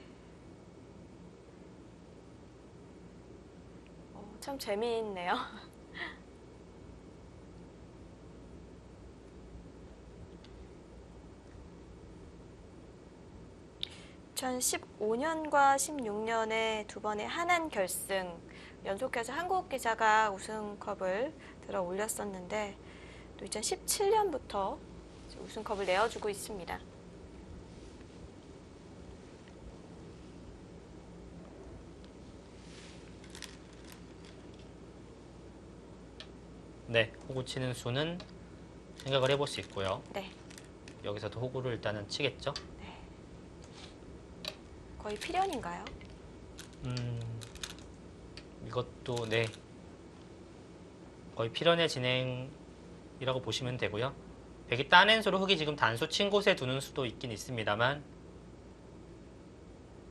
참 재미있네요. 2015년과 16년에 두 번의 한안 결승 연속해서 한국 기사가 우승컵을 들어 올렸었는데 또 2017년부터 우승컵을 내어주고 있습니다. 네, 호구 치는 수는 생각을 해볼 수 있고요. 네, 여기서도 호구를 일단은 치겠죠. 거의 필연인가요? 이것도 네, 거의 필연의 진행이라고 보시면 되고요. 백이 따낸 수로 흑이 지금 단수 친 곳에 두는 수도 있긴 있습니다만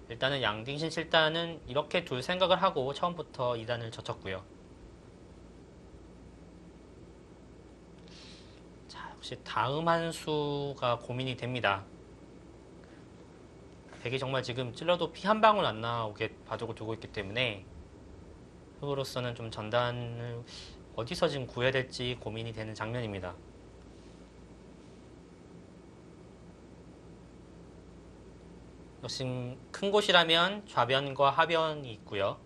일단은 양딩신 칠단은 이렇게 둘 생각을 하고 처음부터 2단을 젖혔고요. 자, 역시 다음 한 수가 고민이 됩니다. 백이 정말 지금 찔러도 피 한 방울 안 나오게 봐주고 두고 있기 때문에 흑으로서는 좀 전단을 어디서 지금 구해야 될지 고민이 되는 장면입니다. 지금 큰 곳이라면 좌변과 하변이 있고요.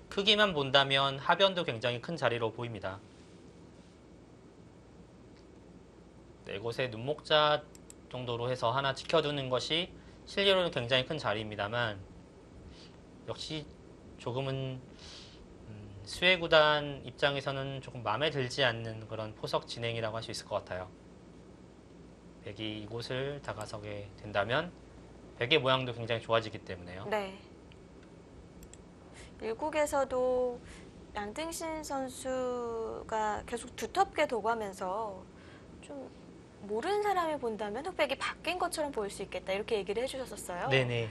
크기만 본다면 하변도 굉장히 큰 자리로 보입니다. 네, 이곳에 눈목자 정도로 해서 하나 지켜두는 것이 실리로는 굉장히 큰 자리입니다만 역시 조금은 수혜 구단 입장에서는 조금 마음에 들지 않는 그런 포석 진행이라고 할 수 있을 것 같아요. 백이 이곳을 다가서게 된다면 백의 모양도 굉장히 좋아지기 때문에요. 네. 1국에서도 양등신 선수가 계속 두텁게 도구하면서 좀 모르는 사람이 본다면 흑백이 바뀐 것처럼 보일 수 있겠다 이렇게 얘기를 해주셨었어요. 네네.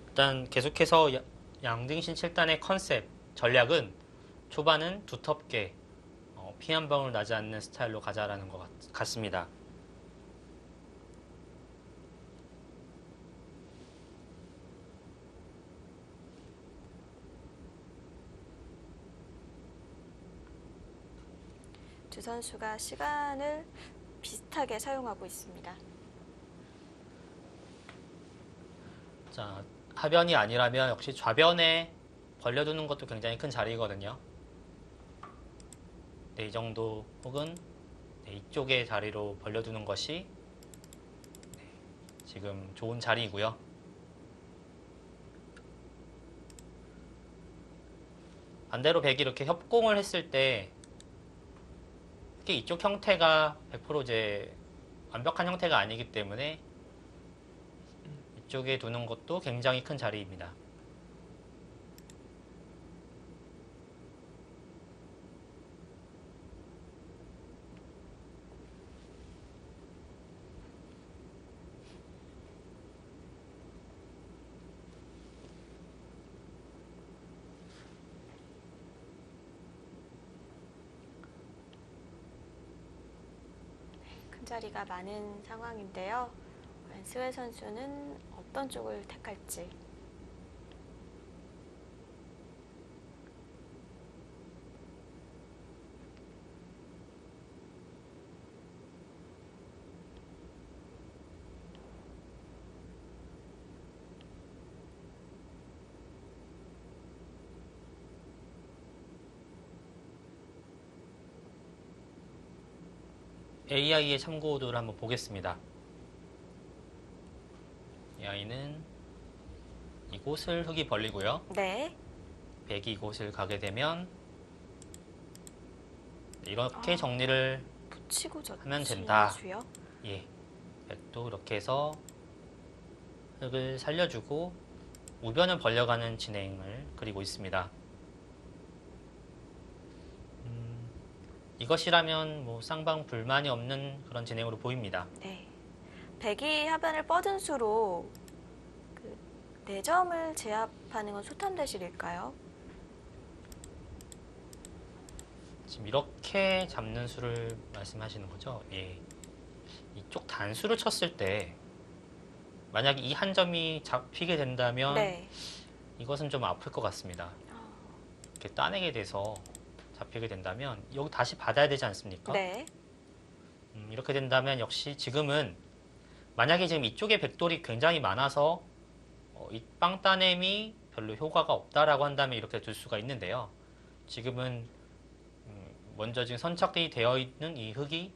일단 계속해서 양등신 7단의 컨셉, 전략은 초반은 두텁게 피 한 방울 나지 않는 스타일로 가자라는 것 같습니다. 두 선수가 시간을 비슷하게 사용하고 있습니다. 자, 하변이 아니라면 역시 좌변에 벌려두는 것도 굉장히 큰 자리거든요. 네, 이 정도 혹은 네, 이쪽의 자리로 벌려두는 것이 네, 지금 좋은 자리이고요. 반대로 백이 이렇게 협공을 했을 때 특히 이쪽 형태가 100% 이제 완벽한 형태가 아니기 때문에 이쪽에 두는 것도 굉장히 큰 자리입니다. 큰 자리가 많은 상황인데요. 과연 스웨 선수는 어떤 쪽을 택할지. AI의 참고도를 한번 보겠습니다. AI는 이곳을 흙이 벌리고요. 네. 백이 이곳을 가게 되면 이렇게 정리를 붙이고 하면 된다. 젖히주요. 예, 백도 이렇게 해서 흙을 살려주고 우변을 벌려가는 진행을 그리고 있습니다. 이것이라면 뭐 쌍방 불만이 없는 그런 진행으로 보입니다. 네. 백이 하변을 뻗은 수로 그 4점을 제압하는 건 소탐대실일까요? 지금 이렇게 잡는 수를 말씀하시는 거죠? 예. 이쪽 단수를 쳤을 때 만약에 이 한 점이 잡히게 된다면 네. 이것은 좀 아플 것 같습니다. 이렇게 따내게 돼서 잡히게 된다면 여기 다시 받아야 되지 않습니까? 네. 이렇게 된다면 역시 지금은 만약에 지금 이쪽에 백돌이 굉장히 많아서 이 빵 따냄이 별로 효과가 없다라고 한다면 이렇게 둘 수가 있는데요. 지금은 먼저 지금 선착이 되어 있는 이 흙이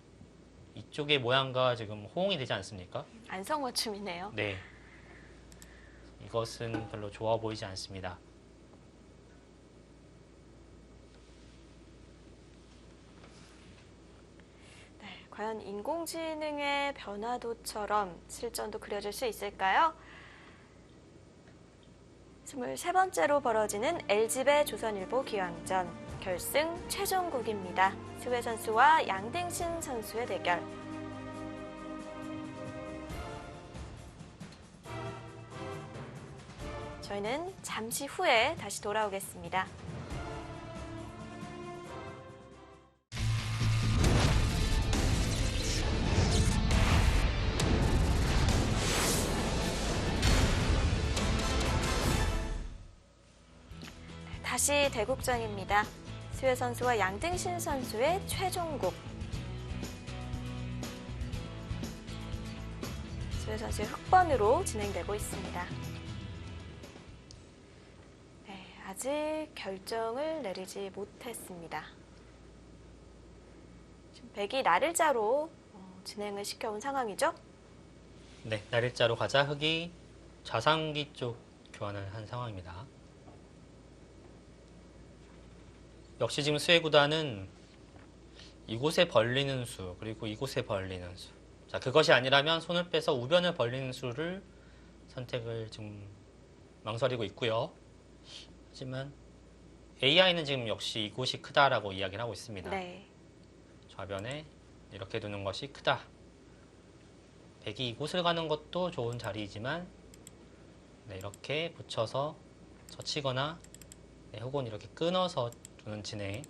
이쪽의 모양과 지금 호응이 되지 않습니까? 안성맞춤이네요. 네. 이것은 별로 좋아 보이지 않습니다. 네. 과연 인공지능의 변화도처럼 실전도 그려질 수 있을까요? 23번째로 벌어지는 LG배 조선일보 기왕전 결승 최종국입니다. 스웨 선수와 양등신 선수의 대결. 저희는 잠시 후에 다시 돌아오겠습니다. 다시 대국전입니다. 수혜 선수와 양등신 선수의 최종국. 수혜 선수의 흑번으로 진행되고 있습니다. 네, 아직 결정을 내리지 못했습니다. 지금 백이 날일자로 진행을 시켜온 상황이죠? 네, 날일자로 가자 흑이 좌상기 쪽 교환을 한 상황입니다. 역시 지금 수혜 구단은 이곳에 벌리는 수, 그리고 이곳에 벌리는 수. 자, 그것이 아니라면 손을 빼서 우변을 벌리는 수를 선택을 지금 망설이고 있고요. 하지만 AI는 지금 역시 이곳이 크다라고 이야기를 하고 있습니다. 네. 좌변에 이렇게 두는 것이 크다. 백이 이곳을 가는 것도 좋은 자리이지만 네, 이렇게 붙여서 젖히거나 네, 혹은 이렇게 끊어서 두는 진행.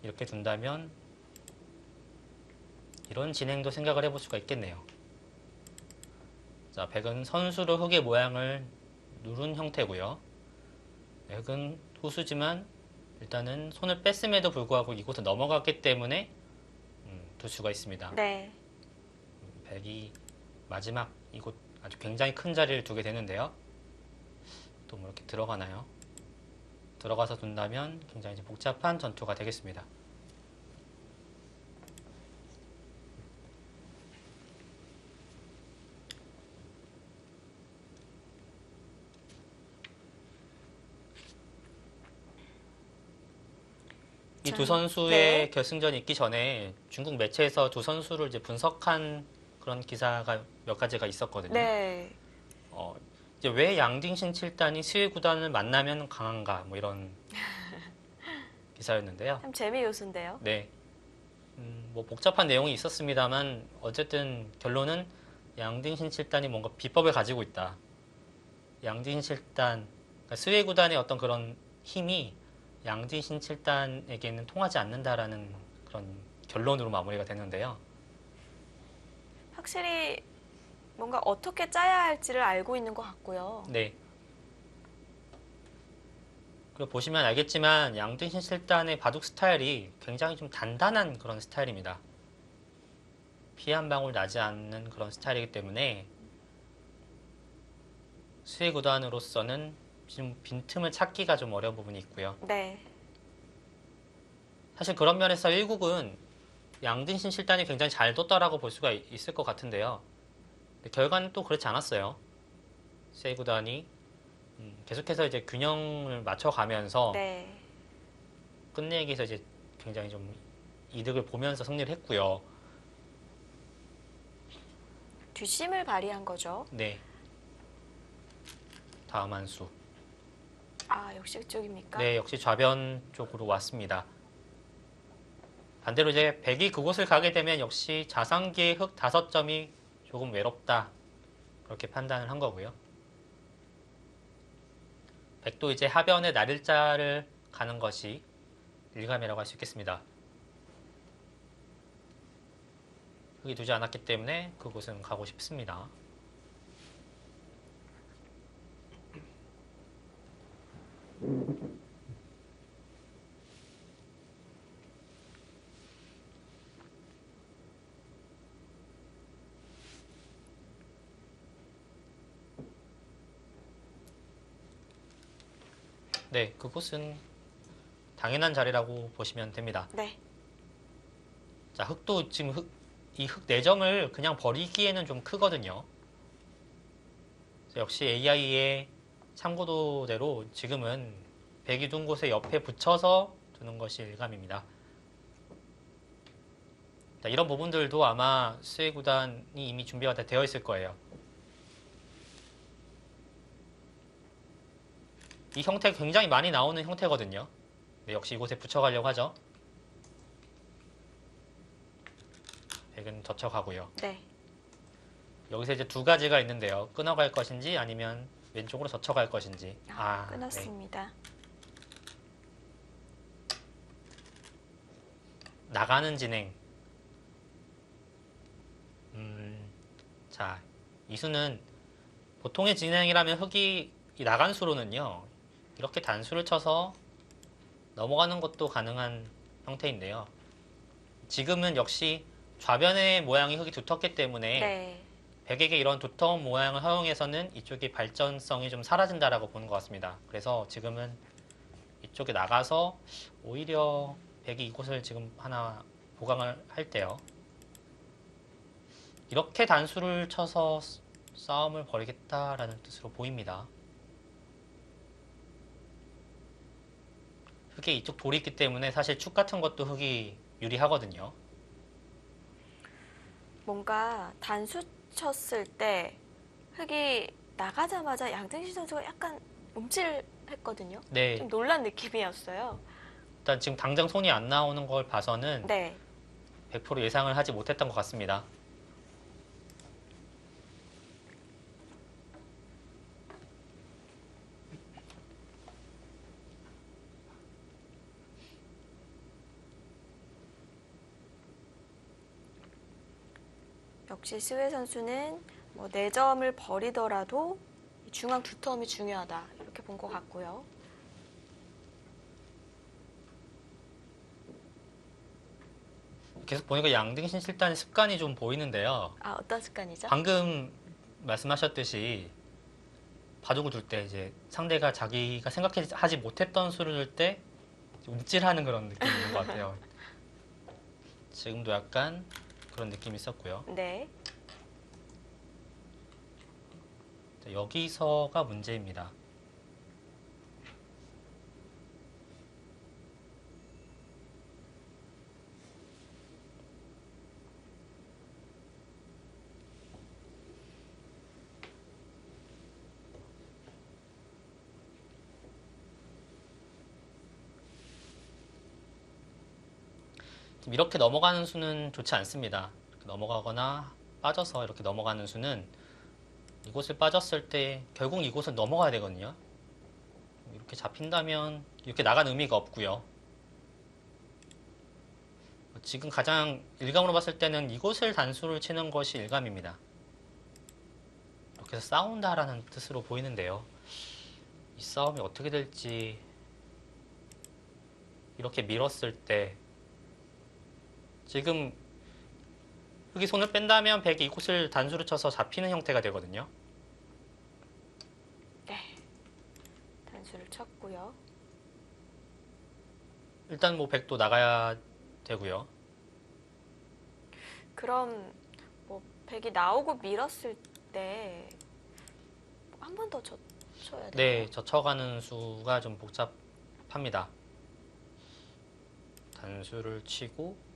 이렇게 둔다면 이런 진행도 생각을 해볼 수가 있겠네요. 자, 백은 선수로 흑의 모양을 누른 형태고요. 네, 흑은 후수지만 일단은 손을 뺐음에도 불구하고 이곳을 넘어갔기 때문에 둘 수가 있습니다. 네. 백이 마지막 이곳 아주 굉장히 큰 자리를 두게 되는데요. 또 뭐 이렇게 들어가나요? 들어가서 둔다면 굉장히 복잡한 전투가 되겠습니다. 이 두 선수의 네. 결승전이 있기 전에 중국 매체에서 두 선수를 이제 분석한 그런 기사가 몇 가지가 있었거든요. 네. 이제 왜 양딩신 7단이 스웨 구단을 만나면 강한가 뭐 이런 기사였는데요. 참 재미 요소인데요. 네. 뭐 복잡한 내용이 있었습니다만 어쨌든 결론은 양딩신 7단이 뭔가 비법을 가지고 있다. 양딩신 7단, 그러니까 스웨 구단의 어떤 그런 힘이 양딩신 7단에게는 통하지 않는다라는 그런 결론으로 마무리가 됐는데요. 확실히 뭔가 어떻게 짜야 할지를 알고 있는 것 같고요. 네. 그리고 보시면 알겠지만 양등신 7단의 바둑 스타일이 굉장히 좀 단단한 그런 스타일입니다. 피 한 방울 나지 않는 그런 스타일이기 때문에 수혜 구단으로서는 지금 빈틈을 찾기가 좀 어려운 부분이 있고요. 네. 사실 그런 면에서 1국은 양등신 7단이 굉장히 잘 뒀다라고 볼 수가 있을 것 같은데요. 근데 결과는 또 그렇지 않았어요. 수혜 구단이 계속해서 이제 균형을 맞춰가면서 네. 끝내기 위해서 이제 굉장히 좀 이득을 보면서 승리를 했고요. 뒷심을 발휘한 거죠. 네. 다음 한 수. 아, 역시 그쪽입니까? 네, 역시 좌변 쪽으로 왔습니다. 반대로 이제 백이 그곳을 가게 되면 역시 자상기의 흑 5점이 조금 외롭다. 그렇게 판단을 한 거고요. 백도 이제 하변의 날일자를 가는 것이 일감이라고 할 수 있겠습니다. 흑이 두지 않았기 때문에 그곳은 가고 싶습니다. 네, 그곳은 당연한 자리라고 보시면 됩니다. 네. 자, 흑도 지금 이 흑 4점을 그냥 버리기에는 좀 크거든요. 역시 AI의 참고도대로 지금은 백이 둔 곳에 옆에 붙여서 두는 것이 일감입니다. 자, 이런 부분들도 아마 수혜 구단이 이미 준비가 다 되어 있을 거예요. 이 형태가 굉장히 많이 나오는 형태거든요. 네, 역시 이곳에 붙여가려고 하죠. 백은 젖혀가고요. 네. 여기서 이제 두 가지가 있는데요. 끊어갈 것인지 아니면 왼쪽으로 젖혀갈 것인지. 네. 끊었습니다. 나가는 진행. 자, 이 수는 보통의 진행이라면 흑이 이 나간수로는요, 이렇게 단수를 쳐서 넘어가는 것도 가능한 형태인데요. 지금은 역시 좌변의 모양이 흙이 두텁기 때문에 네. 백에게 이런 두터운 모양을 허용해서는 이쪽의 발전성이 좀 사라진다라고 보는 것 같습니다. 그래서 지금은 이쪽에 나가서 오히려 백이 이곳을 지금 하나 보강을 할 때요. 이렇게 단수를 쳐서 싸움을 벌이겠다라는 뜻으로 보입니다. 흙에 이쪽 돌이 있기 때문에 사실 축 같은 것도 흙이 유리하거든요. 뭔가 단수 쳤을 때 흙이 나가자마자 양등신 선수가 약간 움찔했거든요. 네, 좀 놀란 느낌이었어요. 일단 지금 당장 손이 안 나오는 걸 봐서는 네. 100% 예상을 하지 못했던 것 같습니다. 역시 스웨 선수는 뭐 4점을 버리더라도 중앙 두터움이 중요하다 이렇게 본 것 같고요. 계속 보니까 양등신 실단의 습관이 좀 보이는데요. 아, 어떤 습관이죠? 방금 말씀하셨듯이 바둑을 둘 때 이제 상대가 자기가 생각하지 못했던 수를 둘 때 움찔하는 그런 느낌이 있는 것 같아요. 지금도 약간 그런 느낌이 있었고요. 네. 자, 여기서가 문제입니다. 이렇게 넘어가는 수는 좋지 않습니다. 이렇게 넘어가거나 빠져서 이렇게 넘어가는 수는 이곳을 빠졌을 때 결국 이곳을 넘어가야 되거든요. 이렇게 잡힌다면 이렇게 나간 의미가 없고요. 지금 가장 일감으로 봤을 때는 이곳을 단수를 치는 것이 일감입니다. 이렇게 해서 싸운다라는 뜻으로 보이는데요. 이 싸움이 어떻게 될지 이렇게 밀었을 때 지금 흙이 손을 뺀다면 백이 이곳을 단수를 쳐서 잡히는 형태가 되거든요. 네. 단수를 쳤고요. 일단 뭐 백도 나가야 되고요. 그럼 뭐 백이 나오고 밀었을 때 한 번 더 쳐야 돼요. 네, 젖혀가는 수가 좀 복잡합니다. 단수를 치고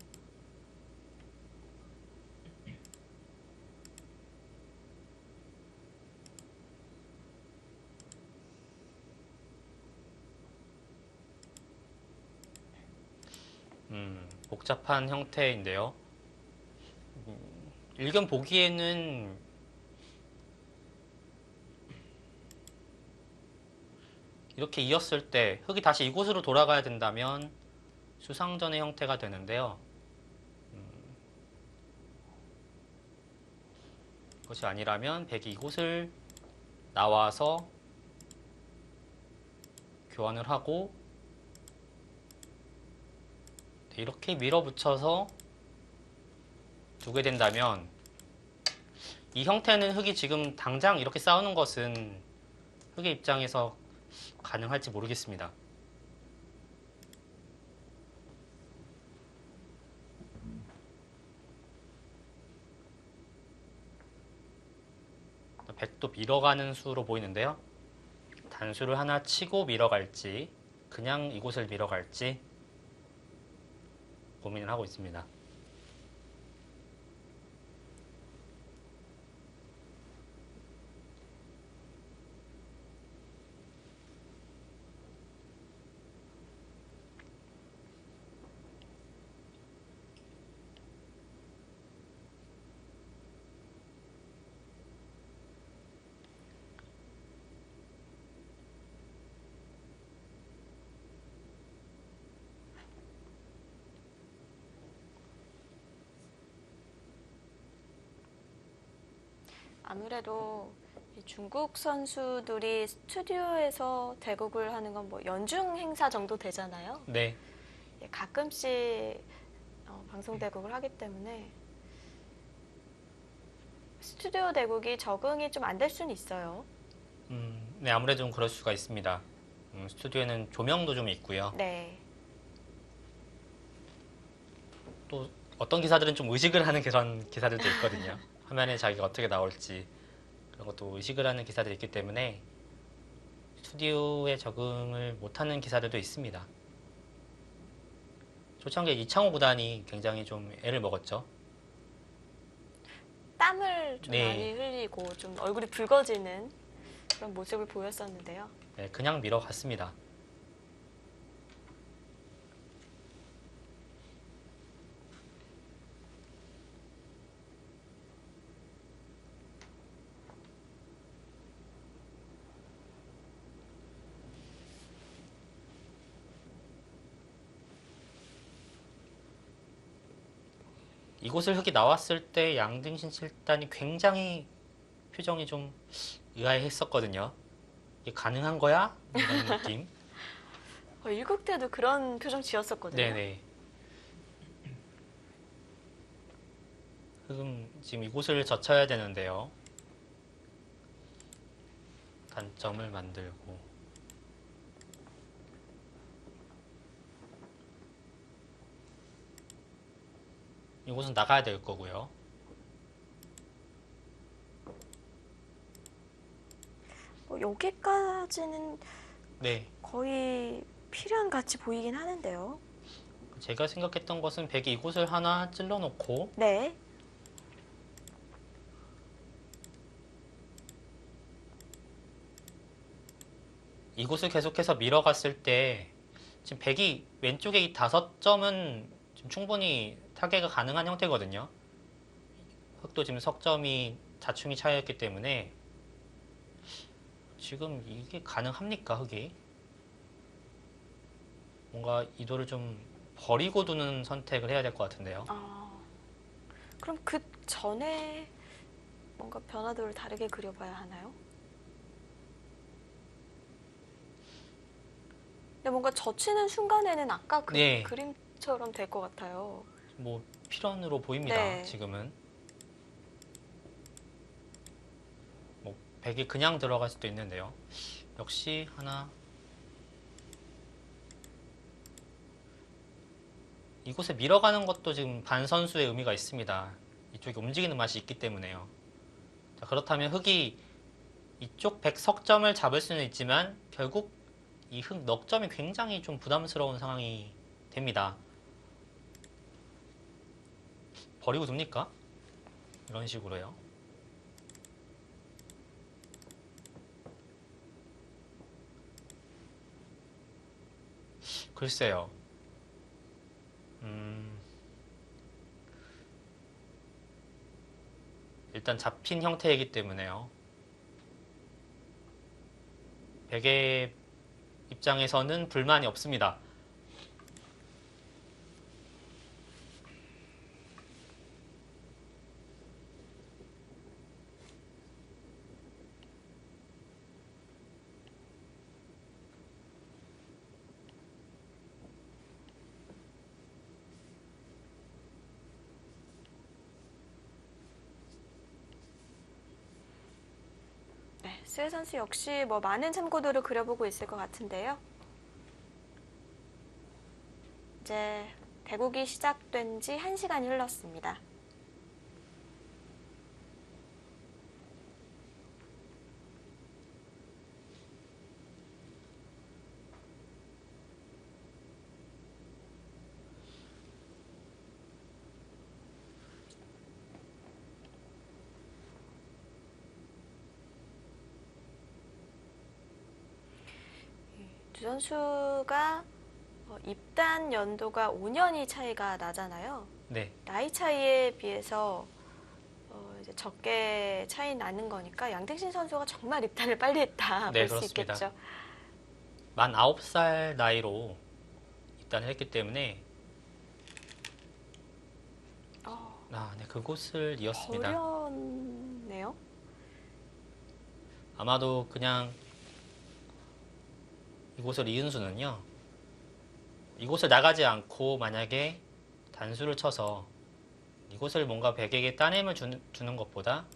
복잡한 형태인데요. 일견 보기에는 이렇게 이었을 때 흙이 다시 이곳으로 돌아가야 된다면 수상전의 형태가 되는데요. 그것이 아니라면 백이 이곳을 나와서 교환을 하고 이렇게 밀어붙여서 두게 된다면 이 형태는 흙이 지금 당장 이렇게 싸우는 것은 흙의 입장에서 가능할지 모르겠습니다. 백도 밀어가는 수로 보이는데요. 단수를 하나 치고 밀어갈지 그냥 이곳을 밀어갈지 고민을 하고 있습니다. 아무래도 이 중국 선수들이 스튜디오에서 대국을 하는 건 뭐 연중 행사 정도 되잖아요. 네. 예, 가끔씩 방송 대국을 하기 때문에 스튜디오 대국이 적응이 좀 안 될 수는 있어요. 네, 아무래도 좀 그럴 수가 있습니다. 스튜디오에는 조명도 좀 있고요. 네. 또 어떤 기사들은 좀 의식을 하는 그런 기사들도 있거든요. 화면에 자기가 어떻게 나올지 그런 것도 의식을 하는 기사들이 있기 때문에 스튜디오에 적응을 못하는 기사들도 있습니다. 초창기에 이창호 구단이 굉장히 좀 애를 먹었죠. 땀을 좀 네. 많이 흘리고 좀 얼굴이 붉어지는 그런 모습을 보였었는데요. 네, 그냥 밀어갔습니다. 이곳을 흙이 나왔을 때 양등신 7단이 굉장히 표정이 좀 의아해했었거든요. 이게 가능한 거야? 이런 느낌. 일국 때도 그런 표정 지었었거든요. 네네. 흙은 지금 이곳을 젖혀야 되는데요. 단점을 만들고. 이곳은 나가야 될 거고요. 여기까지는 네. 거의 필연 같이 보이긴 하는데요. 제가 생각했던 것은 백이 이곳을 하나 찔러 놓고 네. 이곳을 계속해서 밀어갔을 때 지금 백이 왼쪽에 이 5점은 지금 충분히 타개가 가능한 형태거든요. 흑도 지금 석점이 자충이 차였기 때문에 지금 이게 가능합니까, 흑이? 뭔가 이도를 좀 버리고 두는 선택을 해야 될 것 같은데요. 그럼 그 전에 뭔가 변화도를 다르게 그려봐야 하나요? 근데 뭔가 젖히는 순간에는 아까 그 네. 그림처럼 될 것 같아요. 뭐 필연으로 보입니다. 네. 지금은 뭐 백이 그냥 들어갈 수도 있는데요. 역시 하나 이곳에 밀어가는 것도 지금 반 선수의 의미가 있습니다. 이쪽이 움직이는 맛이 있기 때문에요. 자, 그렇다면 흑이 이쪽 백 석점을 잡을 수는 있지만 결국 이 흑 넉점이 굉장히 좀 부담스러운 상황이 됩니다. 버리고 둡니까? 이런 식으로요. 글쎄요. 일단 잡힌 형태이기 때문에요. 백의 입장에서는 불만이 없습니다. 네, 스웨 선수 역시 뭐 많은 참고도를 그려보고 있을 것 같은데요. 이제 대국이 시작된 지 1시간이 흘렀습니다. 두 선수가 입단 연도가 5년이 차이가 나잖아요. 네. 나이 차이에 비해서 이제 적게 차이 나는 거니까 양택신 선수가 정말 입단을 빨리 했다 네, 볼 수 그렇습니다. 있겠죠. 만 9살 나이로 입단을 했기 때문에 어, 네, 그곳을 이었습니다. 어렵네요. 아마도 그냥 이곳을 이은수는요, 이곳을 나가지 않고 만약에 단수를 쳐서 이곳을 뭔가 백에게 따냄을 주는 것보다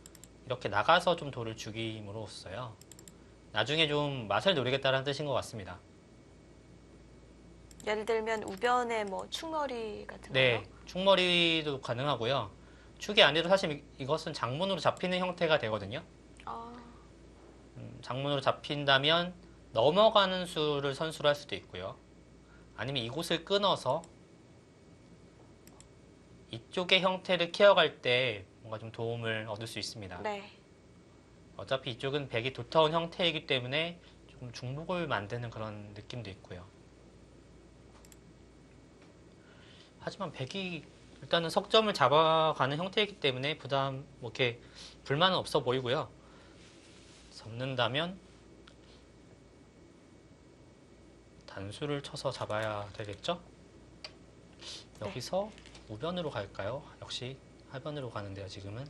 이렇게 나가서 좀 돌을 죽임으로써요, 나중에 좀 맛을 노리겠다는 뜻인 것 같습니다. 예를 들면 우변에 뭐 충머리 같은 네, 거요? 충머리도 가능하고요. 축이 아니라 사실 이것은 장문으로 잡히는 형태가 되거든요. 아, 장문으로 잡힌다면 넘어가는 수를 선수로 할 수도 있고요. 아니면 이곳을 끊어서 이쪽의 형태를 키워갈 때 뭔가 좀 도움을 얻을 수 있습니다. 네. 어차피 이쪽은 백이 도타운 형태이기 때문에 좀 중복을 만드는 그런 느낌도 있고요. 하지만 백이 일단은 석점을 잡아가는 형태이기 때문에 부담, 뭐 이렇게 불만은 없어 보이고요. 접는다면 단수를 쳐서 잡아야 되겠죠? 네. 여기서 우변으로 갈까요? 역시 하변으로 가는데요, 지금은.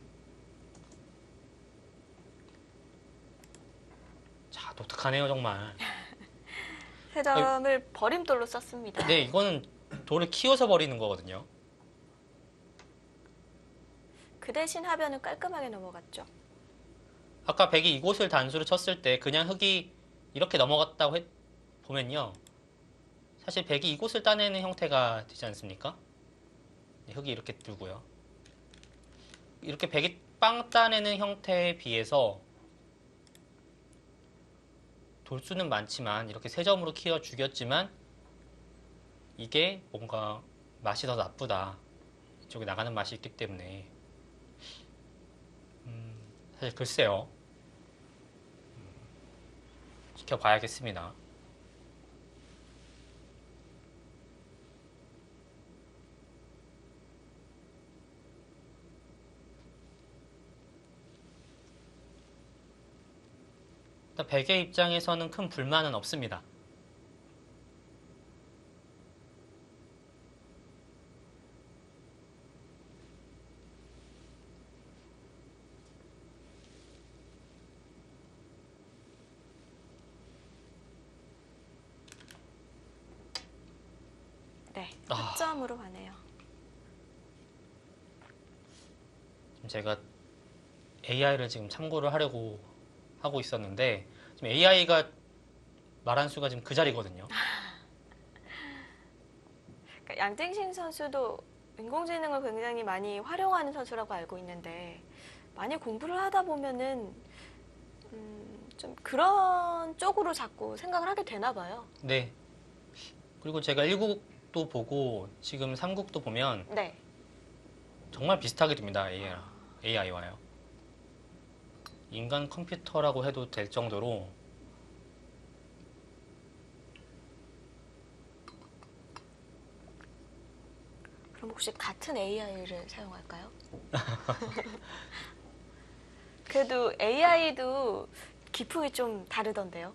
자, 독특하네요, 정말. 세 점을 버림돌로 썼습니다. 네, 이거는 돌을 키워서 버리는 거거든요. 그 대신 하변은 깔끔하게 넘어갔죠. 아까 백이 이곳을 단수로 쳤을 때 그냥 흙이 이렇게 넘어갔다고 보면요, 사실 백이 이곳을 따내는 형태가 되지 않습니까? 네, 흙이 이렇게 두고요. 이렇게 백이 빵 따내는 형태에 비해서 돌수는 많지만 이렇게 세 점으로 키워 죽였지만 이게 뭔가 맛이 더 나쁘다, 이쪽에 나가는 맛이 있기 때문에 사실 글쎄요, 지켜봐야겠습니다. 일단 백의 입장에서는 큰 불만은 없습니다. 네. 아. 득점으로 가네요. 제가 AI를 지금 참고를 하려고 하고 있었는데 지금 AI가 말한 수가 지금 그 자리거든요. 그러니까 양띵신 선수도 인공지능을 굉장히 많이 활용하는 선수라고 알고 있는데 많이 공부를 하다 보면은 좀 그런 쪽으로 자꾸 생각을 하게 되나 봐요. 네. 그리고 제가 1국도 보고 지금 3국도 보면 네. 정말 비슷하게 됩니다. AI와요. 인간 컴퓨터라고 해도 될 정도로 그럼 혹시 같은 AI를 사용할까요? 그래도 AI도 기풍이 좀 다르던데요.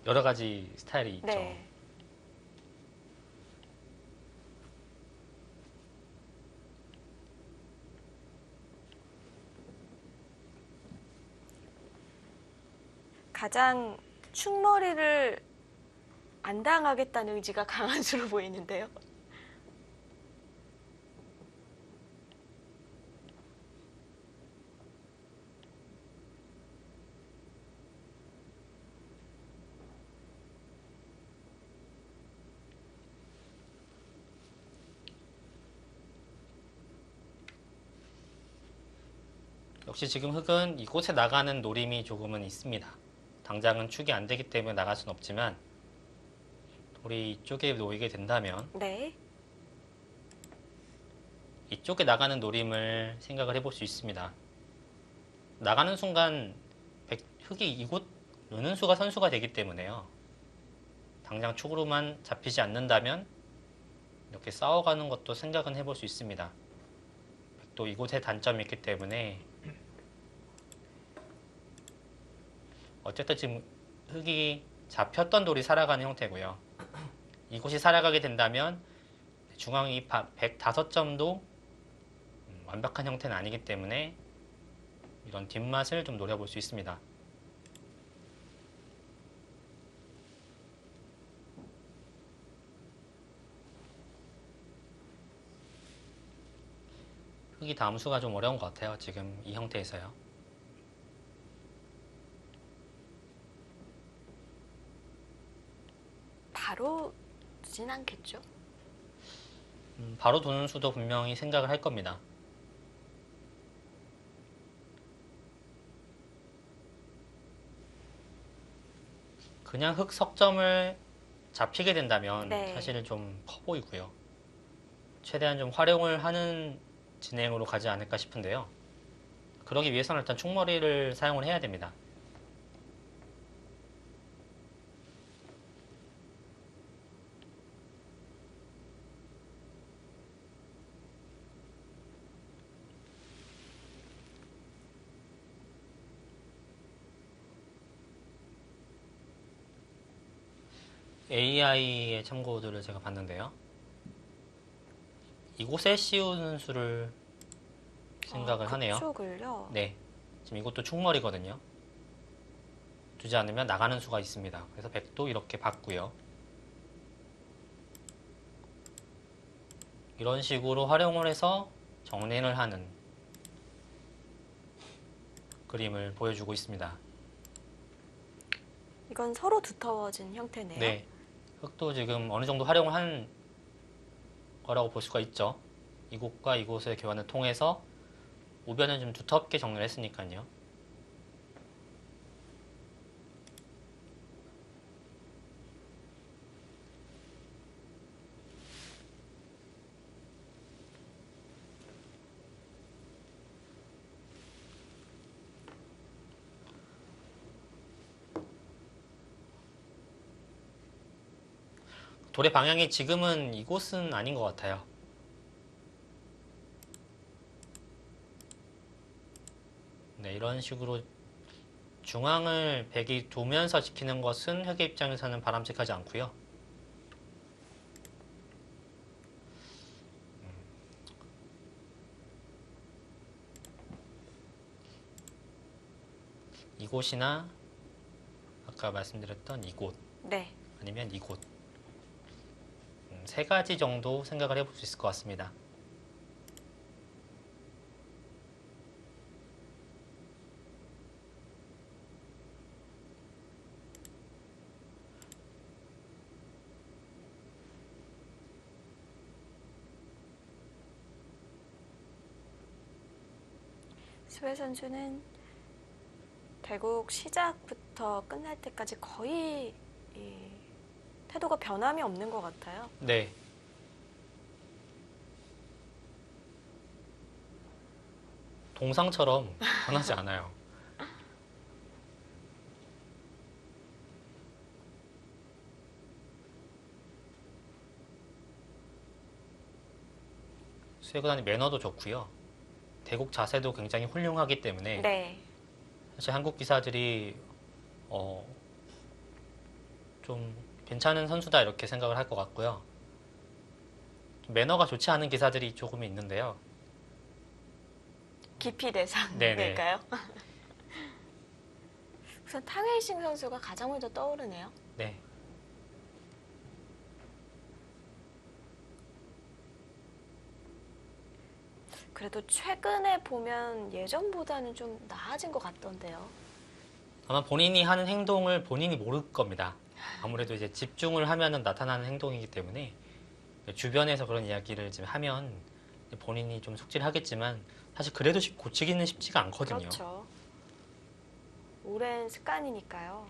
여러 가지 스타일이 있죠. 네. 가장 충머리를 안 당하겠다는 의지가 강한 수로 보이는데요. 역시 지금 흙은 이곳에 나가는 노림이 조금은 있습니다. 당장은 축이 안 되기 때문에 나갈 수는 없지만 돌이 이쪽에 놓이게 된다면 네. 이쪽에 나가는 노림을 생각을 해볼 수 있습니다. 나가는 순간 흙이 이곳 느는 수가 선수가 되기 때문에요. 당장 축으로만 잡히지 않는다면 이렇게 싸워가는 것도 생각은 해볼 수 있습니다. 또 이곳에 단점이 있기 때문에 어쨌든 지금 흙이 잡혔던 돌이 살아가는 형태고요. 이곳이 살아가게 된다면 중앙이 105점도 완벽한 형태는 아니기 때문에 이런 뒷맛을 좀 노려볼 수 있습니다. 흙이 담수가 좀 어려운 것 같아요. 지금 이 형태에서요. 바로 두진 않겠죠? 바로 도는 수도 분명히 생각을 할 겁니다. 그냥 흙 석점을 잡히게 된다면 네. 사실은 좀 커 보이고요. 최대한 좀 활용을 하는 진행으로 가지 않을까 싶은데요. 그러기 위해서는 일단 충머리를 사용을 해야 됩니다. AI의 참고들을 제가 봤는데요. 이곳에 씌우는 수를 생각을 하네요. 그쪽을요? 네, 지금 이것도 충머리거든요. 두지 않으면 나가는 수가 있습니다. 그래서 100도 이렇게 봤고요. 이런 식으로 활용을 해서 정리를 하는 그림을 보여주고 있습니다. 이건 서로 두터워진 형태네요. 네, 흙도 지금 어느 정도 활용을 한 거라고 볼 수가 있죠. 이곳과 이곳의 교환을 통해서 우변은 좀 두텁게 정리를 했으니까요. 돌의 방향이 지금은 이곳은 아닌 것 같아요. 네, 이런 식으로 중앙을 백이 두면서 지키는 것은 흙의 입장에서는 바람직하지 않고요. 이곳이나 아까 말씀드렸던 이곳 네. 아니면 이곳 세 가지 정도 생각을 해볼 수 있을 것 같습니다. 스웨 선수는 결국 시작부터 끝날 때까지 거의 이 태도가 변함이 없는 것 같아요. 네, 동상처럼 변하지 않아요. 수혜구단의 매너도 좋고요. 대국 자세도 굉장히 훌륭하기 때문에 네. 사실 한국 기사들이 좀 괜찮은 선수다 이렇게 생각을 할 것 같고요. 좀 매너가 좋지 않은 기사들이 조금 있는데요. 기피 네네. 대상일까요? 우선 탕웨이싱 선수가 가장 먼저 떠오르네요. 네, 그래도 최근에 보면 예전보다는 좀 나아진 것 같던데요. 아마 본인이 하는 행동을 본인이 모를 겁니다. 아무래도 이제 집중을 하면은 나타나는 행동이기 때문에 주변에서 그런 이야기를 지금 하면 본인이 좀 속지를 하겠지만 사실 그래도 고치기는 쉽지가 않거든요. 그렇죠. 오랜 습관이니까요.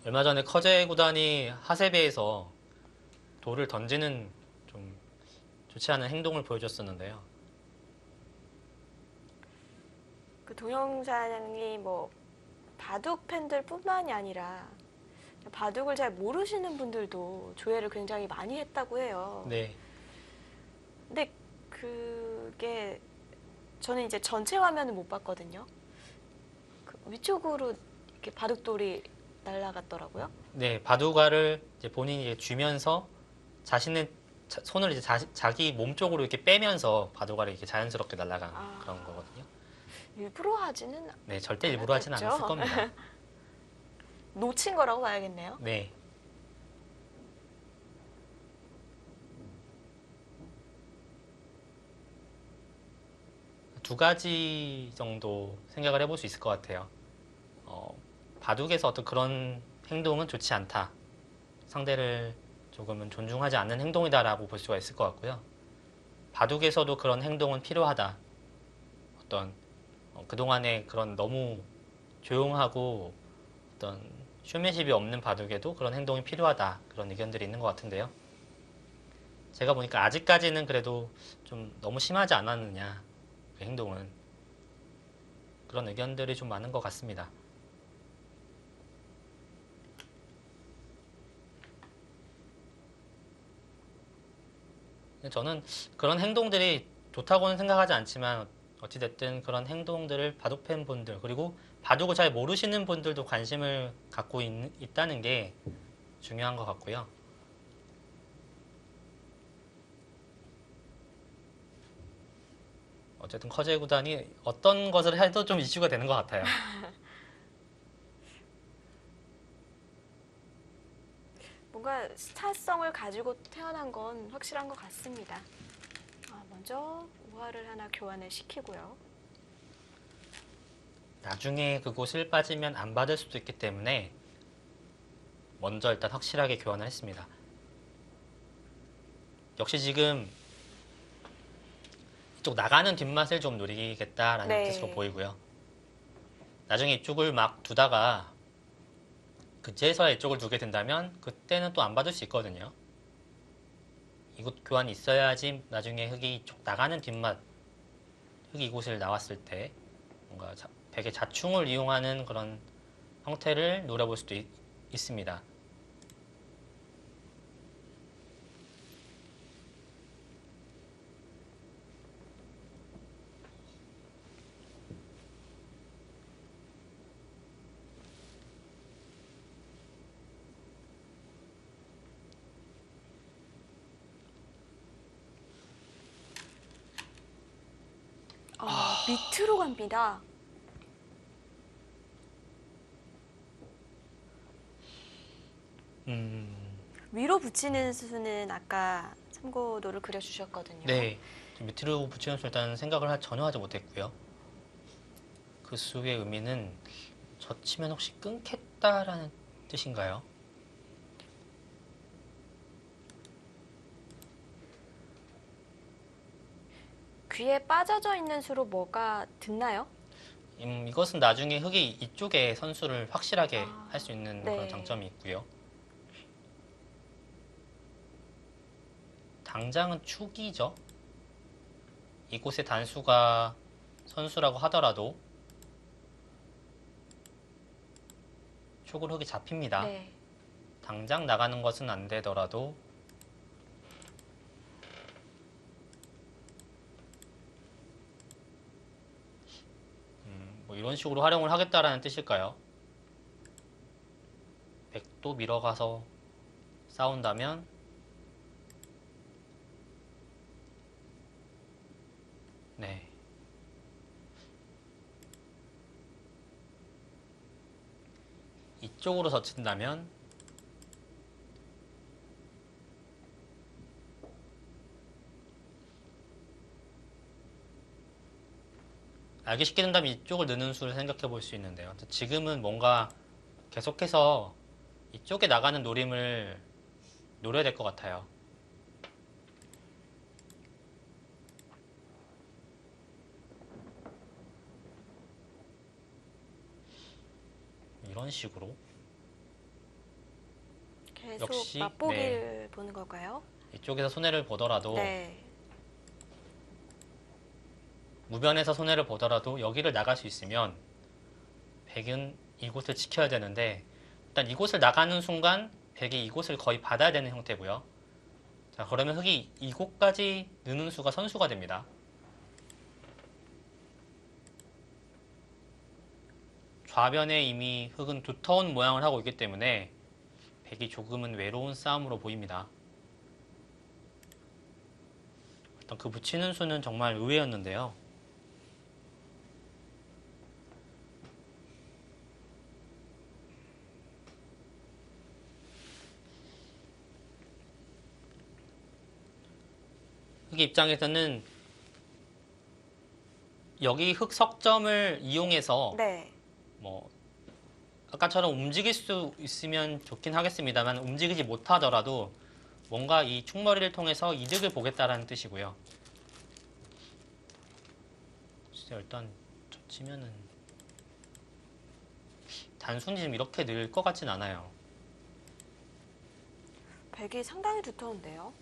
얼마 전에 커제 구단이 하세베에서 돌을 던지는 좀 좋지 않은 행동을 보여줬었는데요. 그 동영상이 뭐 바둑 팬들뿐만이 아니라 바둑을 잘 모르시는 분들도 조회를 굉장히 많이 했다고 해요. 네, 근데 그게 저는 이제 전체 화면을 못 봤거든요. 그 위쪽으로 이렇게 바둑돌이 날아갔더라고요. 네, 바둑알을 이제 본인이 이제 쥐면서 자신의 손을 이제 자기 몸 쪽으로 이렇게 빼면서 바둑알이 이렇게 자연스럽게 날아간 그런 거거든요. 일부러 하지는 네, 절대 일부러 하진 않았겠죠? 않았을 겁니다. 놓친 거라고 봐야겠네요. 네, 두 가지 정도 생각을 해볼 수 있을 것 같아요. 바둑에서 어떤 그런 행동은 좋지 않다. 상대를 조금은 존중하지 않는 행동이다라고 볼 수가 있을 것 같고요. 바둑에서도 그런 행동은 필요하다. 어떤 그동안에 그런 너무 조용하고 어떤 쇼맨십이 없는 바둑에도 그런 행동이 필요하다. 그런 의견들이 있는 것 같은데요. 제가 보니까 아직까지는 그래도 좀 너무 심하지 않았느냐. 그 행동은. 그런 의견들이 좀 많은 것 같습니다. 저는 그런 행동들이 좋다고는 생각하지 않지만 어찌됐든 그런 행동들을 바둑 팬분들 그리고 바둑을 잘 모르시는 분들도 관심을 갖고 있다는 게 중요한 것 같고요. 어쨌든 커제 구단이 어떤 것을 해도 좀 이슈가 되는 것 같아요. 뭔가 스타성을 가지고 태어난 건 확실한 것 같습니다. 먼저 우화를 하나 교환을 시키고요. 나중에 그곳을 빠지면 안 받을 수도 있기 때문에 먼저 일단 확실하게 교환을 했습니다. 역시 지금 이쪽 나가는 뒷맛을 좀 노리겠다라는 뜻으로 네. 보이고요. 나중에 이쪽을 막 두다가 그제서야 이쪽을 두게 된다면 그때는 또 안 받을 수 있거든요. 이곳 교환이 있어야지 나중에 흙이 이쪽 나가는 뒷맛 흙이 이곳을 나왔을 때 뭔가 백의 자충을 이용하는 그런 형태를 노려볼 수도 있습니다. 밑으로 갑니다. 위로 붙이는 수는 아까 참고도를 그려주셨거든요. 네, 밑으로 붙이는 수 일단 생각을 전혀 하지 못했고요. 그 수의 의미는 젖히면 혹시 끊겠다라는 뜻인가요? 귀에 빠져져 있는 수로 뭐가 듣나요? 이것은 나중에 흙이 이쪽에 선수를 확실하게 할 수 있는 그런 네. 장점이 있고요. 당장은 축이죠. 이곳의 단수가 선수라고 하더라도 축으로 흙이 잡힙니다. 네. 당장 나가는 것은 안 되더라도 뭐 이런 식으로 활용을 하겠다라는 뜻일까요? 백도 밀어가서 싸운다면 네. 이쪽으로 젖힌다면 알기 쉽게 된다면 이쪽을 느는 수를 생각해 볼 수 있는데요. 지금은 뭔가 계속해서 이쪽에 나가는 노림을 노려야 될 것 같아요. 이런 식으로 계속 역시 맛보기를 보는 걸까요? 이쪽에서 손해를 보더라도 네. 무변에서 손해를 보더라도 여기를 나갈 수 있으면 백은 이곳을 지켜야 되는데 일단 이곳을 나가는 순간 백이 이곳을 거의 받아야 되는 형태고요. 자, 그러면 흙이 이곳까지 느는 수가 선수가 됩니다. 좌변에 이미 흙은 두터운 모양을 하고 있기 때문에 백이 조금은 외로운 싸움으로 보입니다. 일단 그 붙이는 수는 정말 의외였는데요. 흙의 입장에서는 여기 흑석점을 이용해서 네. 뭐 아까처럼 움직일 수 있으면 좋긴 하겠습니다만 움직이지 못하더라도 뭔가 이 충머리를 통해서 이득을 보겠다라는 뜻이고요. 진짜 일단 저 치면은 단순히 좀 이렇게 늘 것 같진 않아요. 백이 상당히 두터운데요.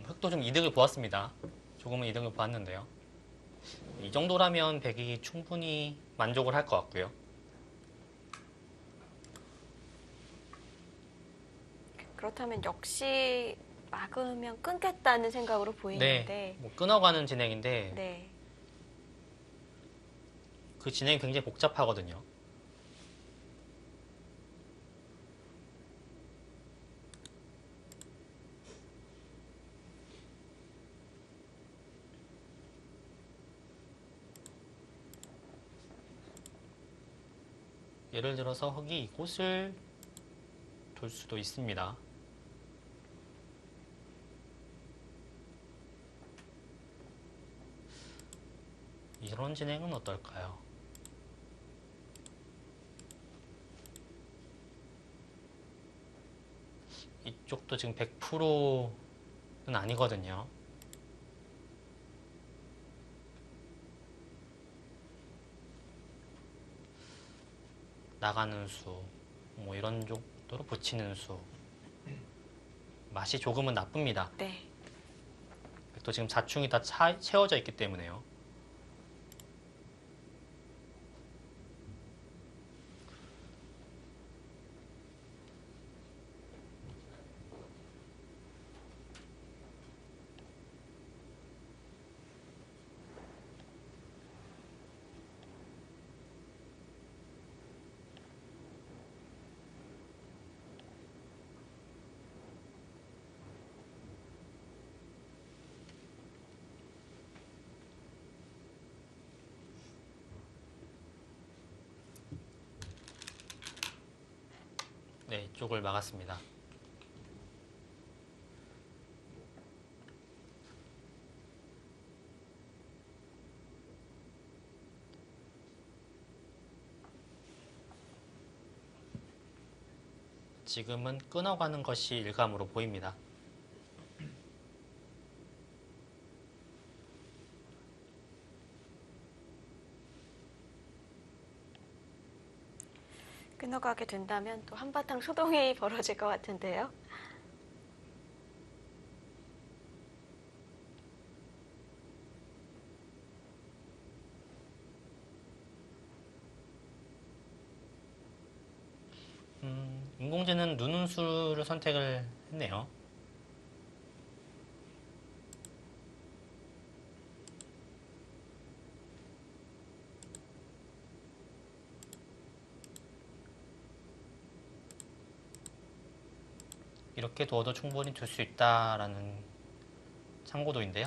흑도 좀 이득을 보았습니다. 조금은 이득을 보았는데요. 이 정도라면 백이 충분히 만족을 할 것 같고요. 그렇다면 역시 막으면 끊겠다는 생각으로 보이는데. 네, 뭐 끊어가는 진행인데 네. 그 진행이 굉장히 복잡하거든요. 예를 들어서 흑이 이곳을 돌 수도 있습니다. 이런 진행은 어떨까요? 이쪽도 지금 100%는 아니거든요. 나가는 수, 뭐 이런 정도로 붙이는 수. 맛이 조금은 나쁩니다. 네. 또 지금 자충이 다 채워져 있기 때문에요. 네, 이쪽을 막았습니다. 지금은 끊어가는 것이 일감으로 보입니다. 끊어가게 된다면 또 한바탕 소동이 벌어질 것 같은데요. 인공지는 누눈수를 선택을 했네요. 이렇게 두어도 충분히 둘 수 있다라는 참고도인데요.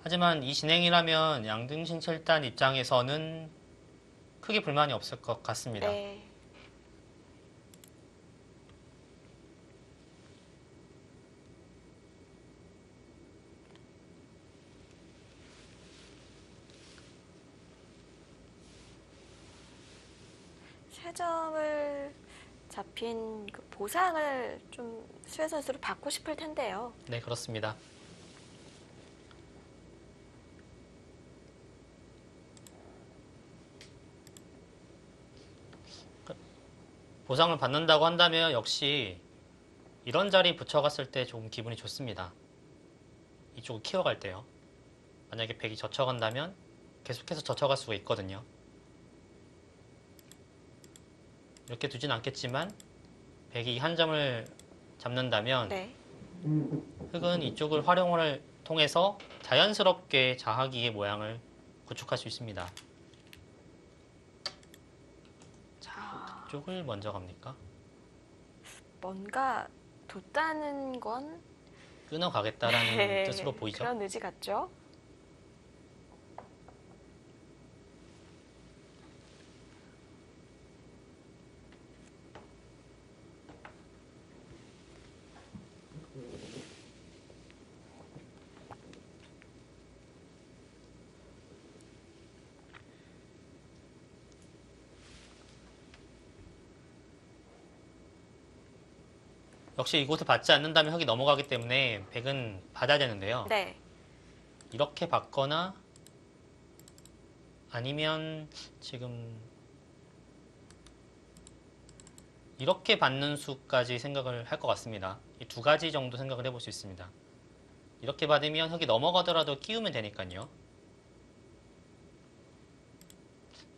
하지만 이 진행이라면 양등신 7단 입장에서는 크게 불만이 없을 것 같습니다. 네. 세 점을 잡힌 그 보상을 좀 수혜 선수로 받고 싶을 텐데요. 네, 그렇습니다. 보상을 받는다고 한다면 역시 이런 자리 붙여갔을 때 조금 기분이 좋습니다. 이쪽을 키워갈 때요. 만약에 백이 젖혀간다면 계속해서 젖혀갈 수가 있거든요. 이렇게 두진 않겠지만 백이 한 점을 잡는다면 네. 흑은 이쪽을 활용을 통해서 자연스럽게 자하기의 모양을 구축할 수 있습니다. 자, 이쪽을 먼저 갑니까? 뭔가 뒀다는 건 끊어가겠다라는 네, 뜻으로 보이죠? 그런 의지 같죠? 역시 이곳을 받지 않는다면 흙이 넘어가기 때문에 100은 받아야 되는데요. 네. 이렇게 받거나 아니면 지금 이렇게 받는 수까지 생각을 할 것 같습니다. 이 두 가지 정도 생각을 해볼 수 있습니다. 이렇게 받으면 흙이 넘어가더라도 끼우면 되니까요.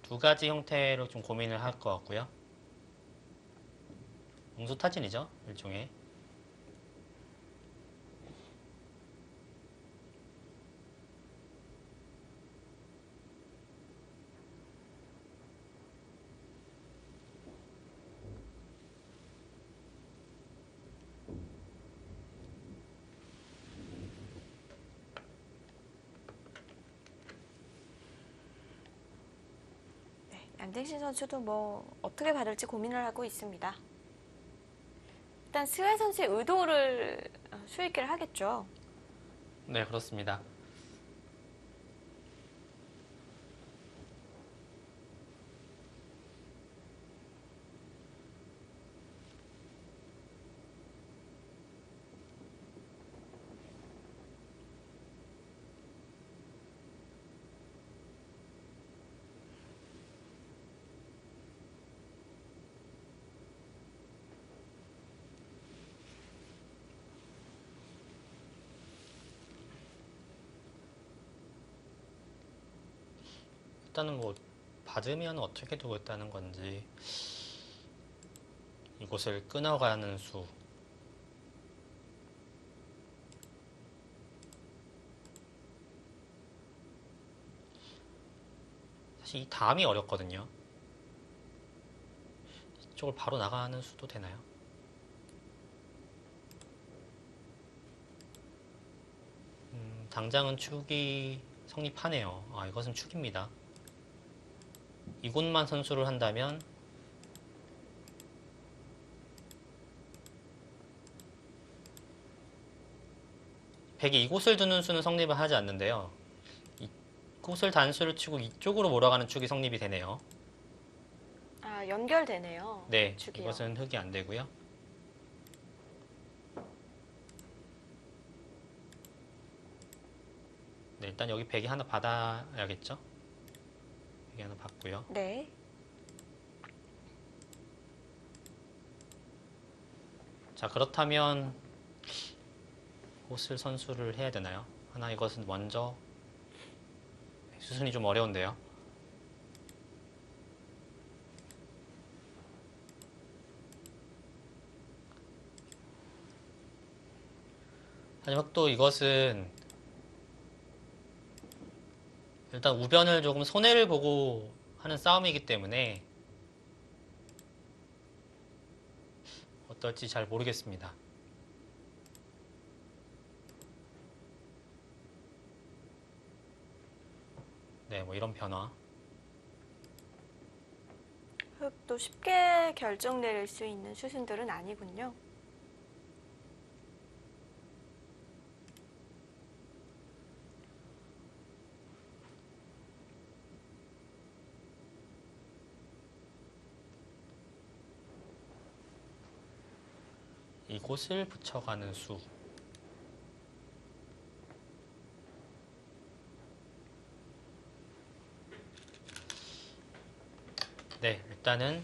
두 가지 형태로 좀 고민을 할 것 같고요. 응수타진이죠, 일종의. 네, 양딩신 선수도 뭐 어떻게 받을지 고민을 하고 있습니다. 일단 스웨 선수의 의도를 수익기를 하겠죠. 네, 그렇습니다. 일단은 뭐 받으면 어떻게 두겠다는 건지 이곳을 끊어가는 수 사실 이 다음이 어렵거든요. 이쪽을 바로 나가는 수도 되나요? 당장은 축이 성립하네요. 아, 이것은 축입니다. 이곳만 선수를 한다면 백이 이곳을 두는 수는 성립을 하지 않는데요. 이곳을 단수를 치고 이쪽으로 몰아가는 축이 성립이 되네요. 아, 연결되네요. 네, 축이요. 이것은 흙이 안 되고요. 네, 일단 여기 백이 하나 받아야겠죠? 백이 하나 받고요. 네. 자, 그렇다면 옷을 선수를 해야 되나요? 하나 이것은 먼저 수순이 좀 어려운데요. 하지만 또 이것은 일단 우변을 조금 손해를 보고 하는 싸움이기 때문에 어떨지 잘 모르겠습니다. 네, 뭐 이런 변화. 흙도 쉽게 결정 내릴 수 있는 수순들은 아니군요. 이곳을 붙여가는 수. 네, 일단은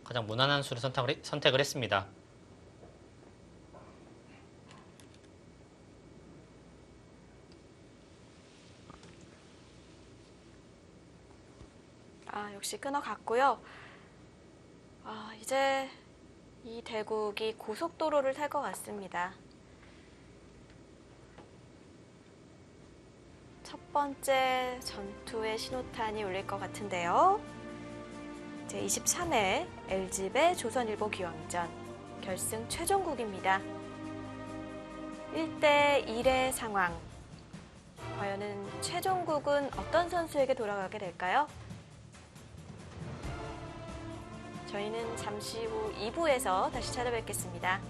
가장 무난한 수를 선택을 했습니다. 아, 역시 끊어갔고요. 아, 이제 이 대국이 고속도로를 탈 것 같습니다. 첫 번째 전투의 신호탄이 울릴 것 같은데요. 제23회 LG배 조선일보 기왕전 결승 최종국입니다. 1대1의 상황. 과연은 최종국은 어떤 선수에게 돌아가게 될까요? 저희는 잠시 후 2부에서 다시 찾아뵙겠습니다.